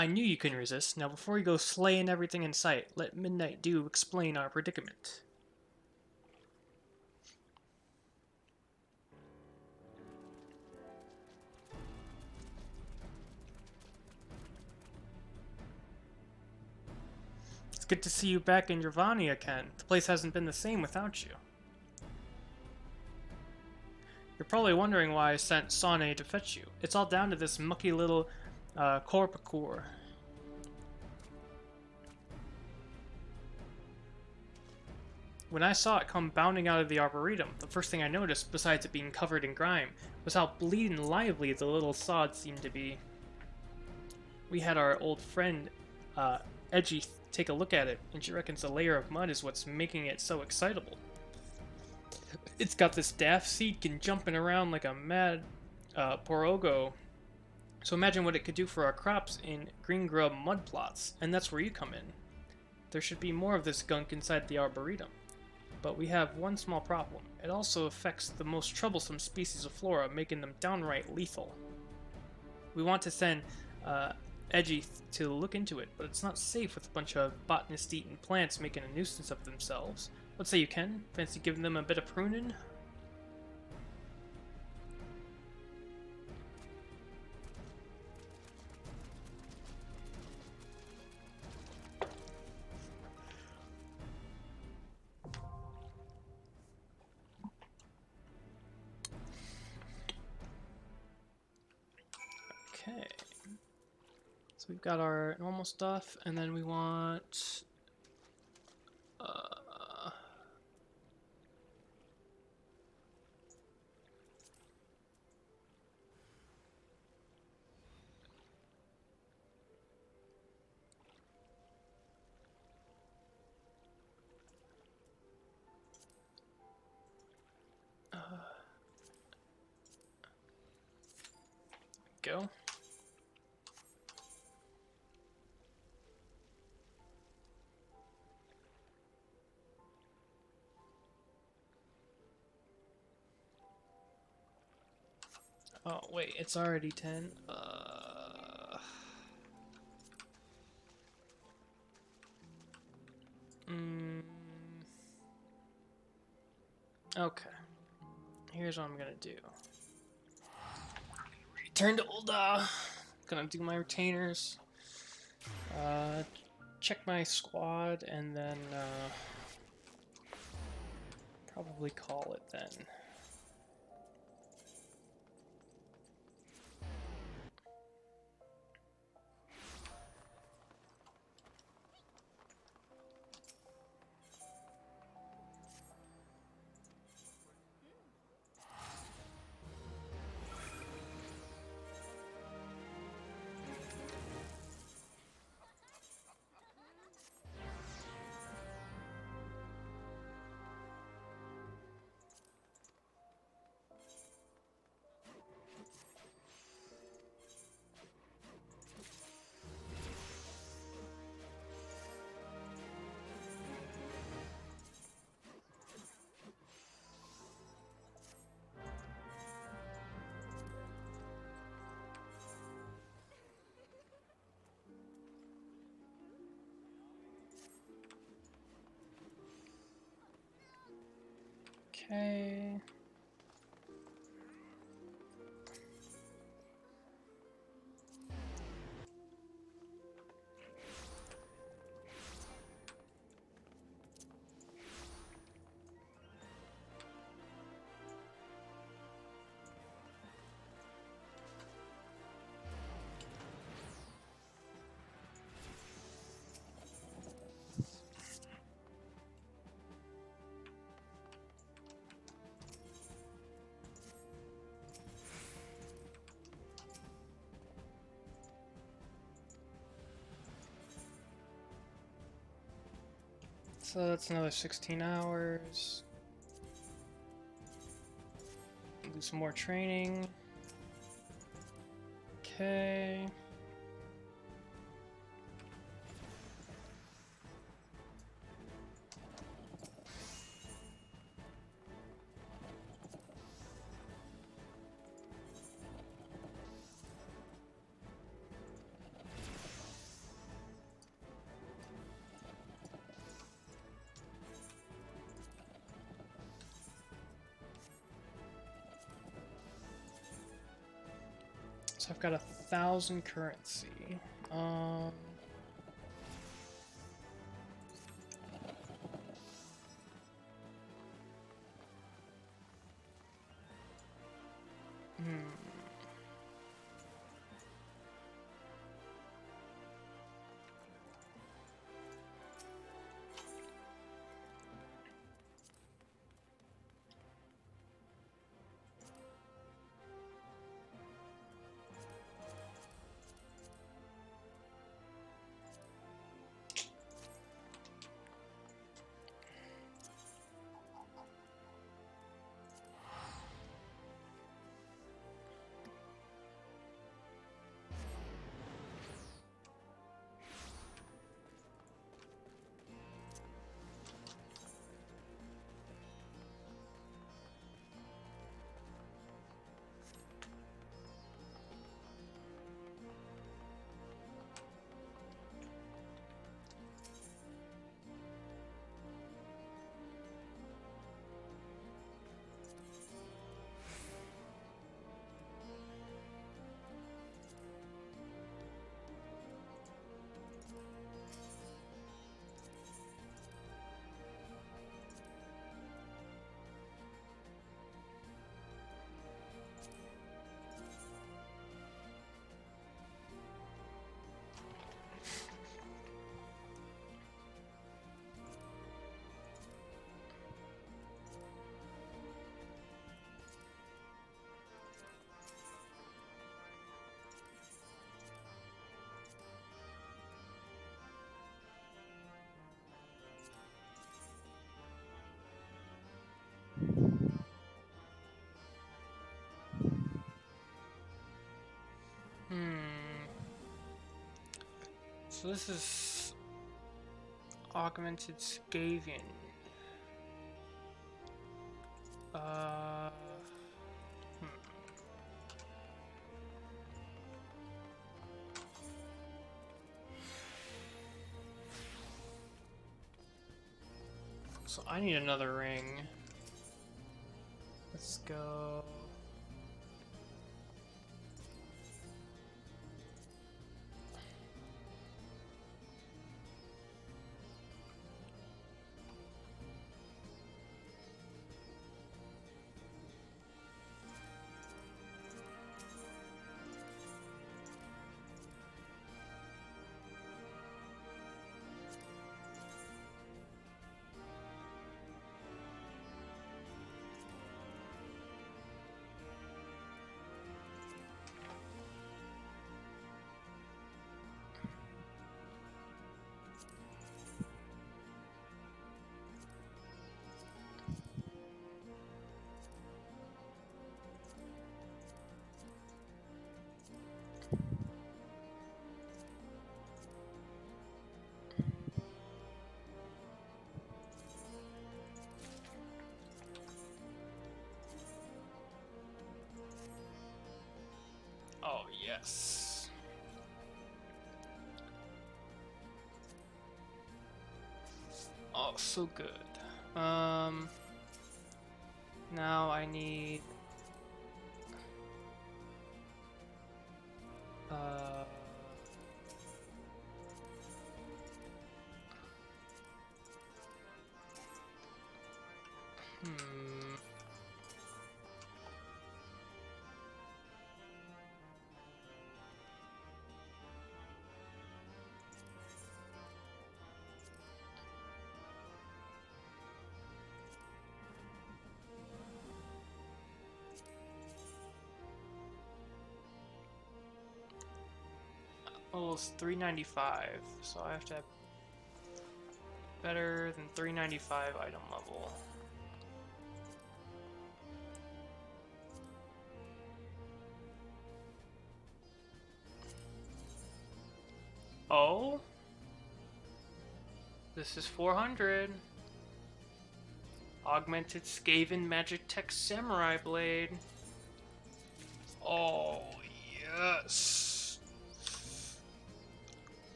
S1: I knew you couldn't resist. Now before you go slaying everything in sight, let Midnight Dew explain our predicament. It's good to see you back in Yravania, Ken. The place hasn't been the same without you. You're probably wondering why I sent Sane to fetch you. It's all down to this mucky little Corpicore. When I saw it come bounding out of the Arboretum, the first thing I noticed, besides it being covered in grime, was how bleeding lively the little sod seemed to be. We had our old friend, Edgy, take a look at it, and she reckons the layer of mud is what's making it so excitable. It's got this daft seedkin jumping around like a mad porogo. So imagine what it could do for our crops in green grub mud plots, and that's where you come in. There should be more of this gunk inside the Arboretum. But we have one small problem. It also affects the most troublesome species of flora, making them downright lethal. We want to send Edgy to look into it, but it's not safe with a bunch of botanist-eaten plants making a nuisance of themselves. What say you, Ken? Fancy giving them a bit of pruning? Okay. So we've got our normal stuff, and then we want... go. Oh, wait, it's already 10. Okay. Here's what I'm gonna do. Return to Ulda. Gonna do my retainers. Check my squad, and then probably call it then. Okay. So that's another 16 hours. Do some more training. Okay. So I've got 1,000 currency. So this is augmented Skavian. So I need another ring. Let's go. Oh, yes. Oh, so good. Now I need oh, it's 395, so I have to have better than 395 item level. Oh? This is 400. Augmented Skaven Magic Tech Samurai Blade. Oh, yes.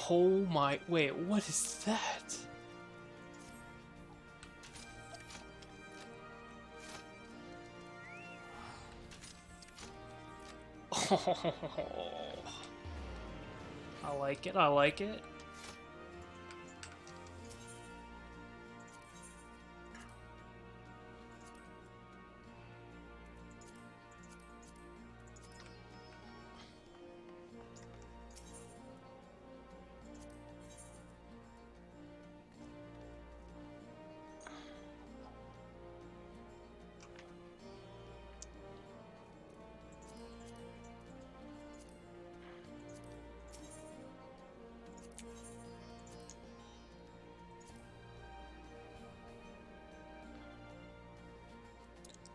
S1: Oh my, wait, what is that? I like it, I like it.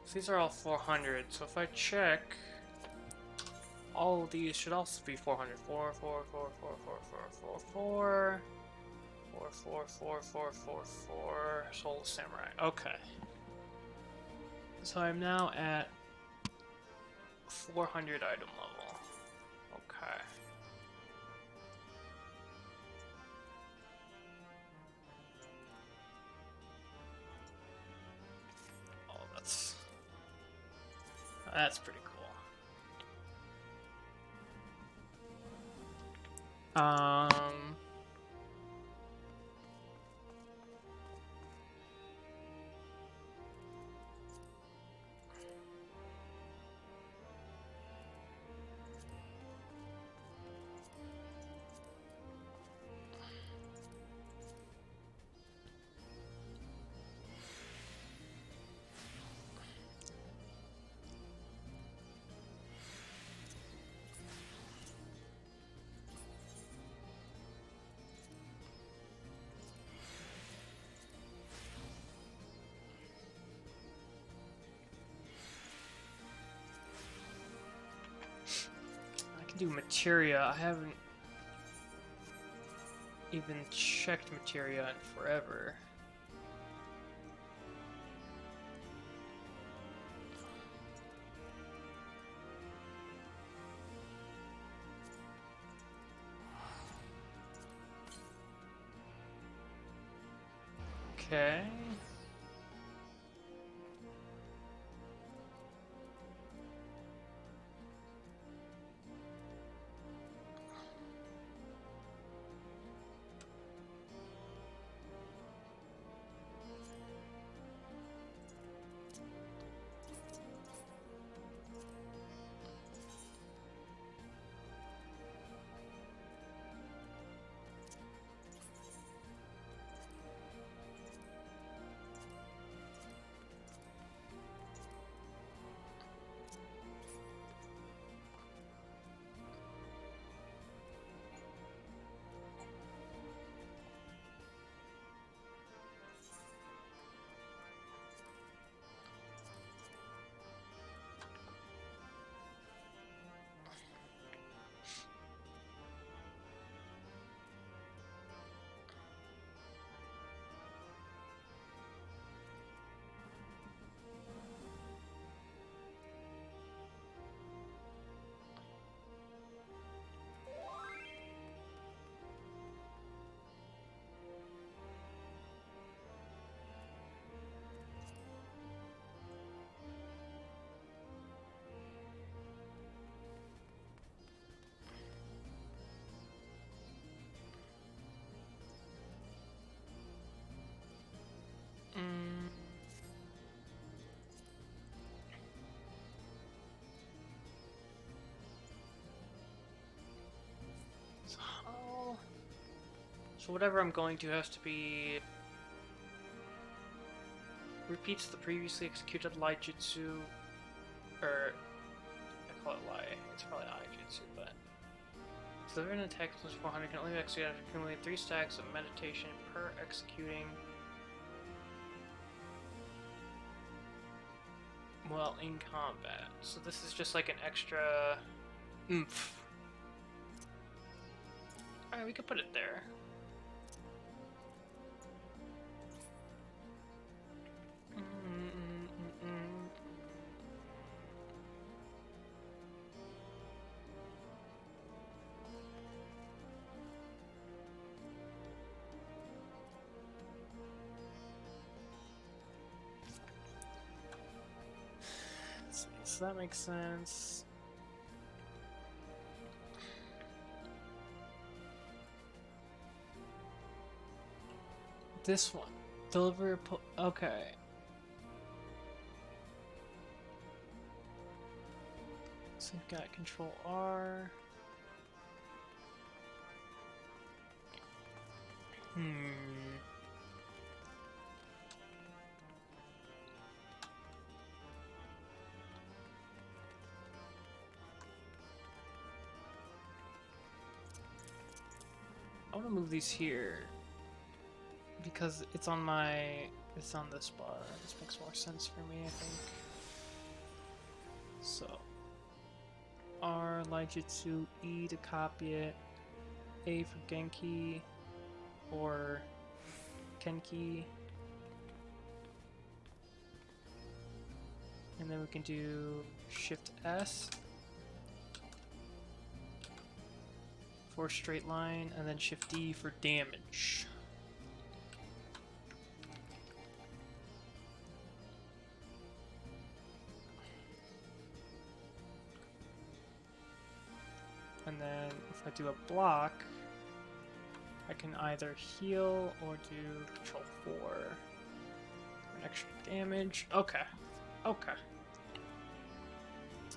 S1: So these are all 400, so if I check, all of these should also be 400. 4, 4, 4, 4, 4, 4, 4, 4, 4, 4, 4, 4, 4, Soul Samurai. Okay. So I'm now at 400 item level. Okay. Oh, that's pretty cool. I can do materia. I haven't even checked materia in forever. Okay. So whatever I'm going to has to be repeats the previously executed Lai Jutsu, or I call it Lai. It's probably Ai Jutsu, but deliver an attack plus 400 can only be executed after accumulating 3 stacks of meditation per executing. Well, in combat. So this is just like an extra oomph. Alright, we could put it there. So that makes sense. this one. Deliver okay. So we've got Control R. I want to move these here because it's on this bar. This makes more sense for me, I think. So R, Laijutsu, E to copy it, A for Genki, or Kenki. And then we can do Shift S for straight line, and then Shift D for damage. And then if I do a block, I can either heal or do Control 4 for an extra damage. Okay. Okay.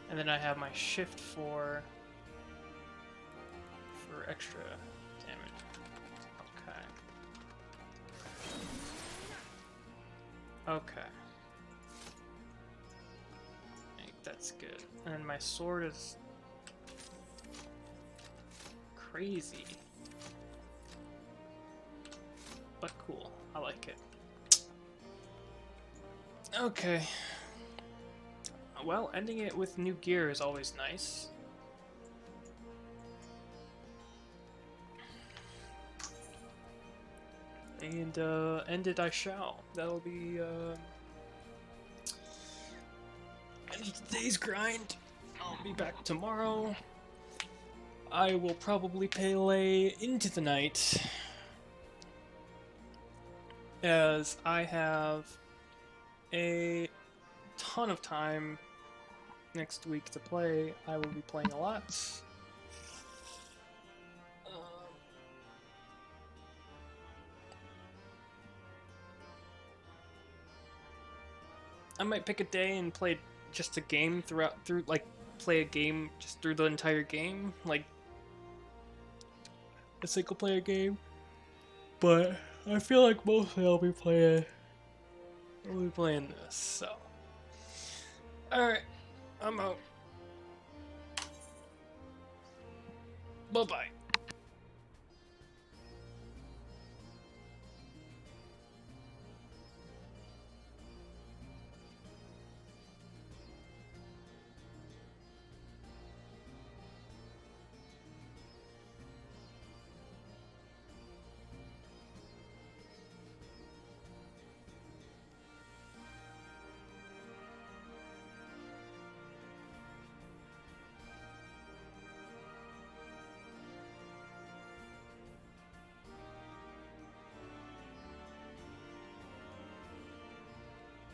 S1: And then I have my Shift 4 for extra damage. Okay. Okay. I think that's good. And my sword is crazy. But cool. I like it. Okay. Well, ending it with new gear is always nice. And end it I shall. That'll be end of today's grind. I'll be back tomorrow. I will probably play into the night, as I have a ton of time next week to play. I will be playing a lot. I might pick a day and play just a game play a game just through the entire game, like a single player game. But I feel like mostly I'll be playing this, so. Alright, I'm out. Bye-bye.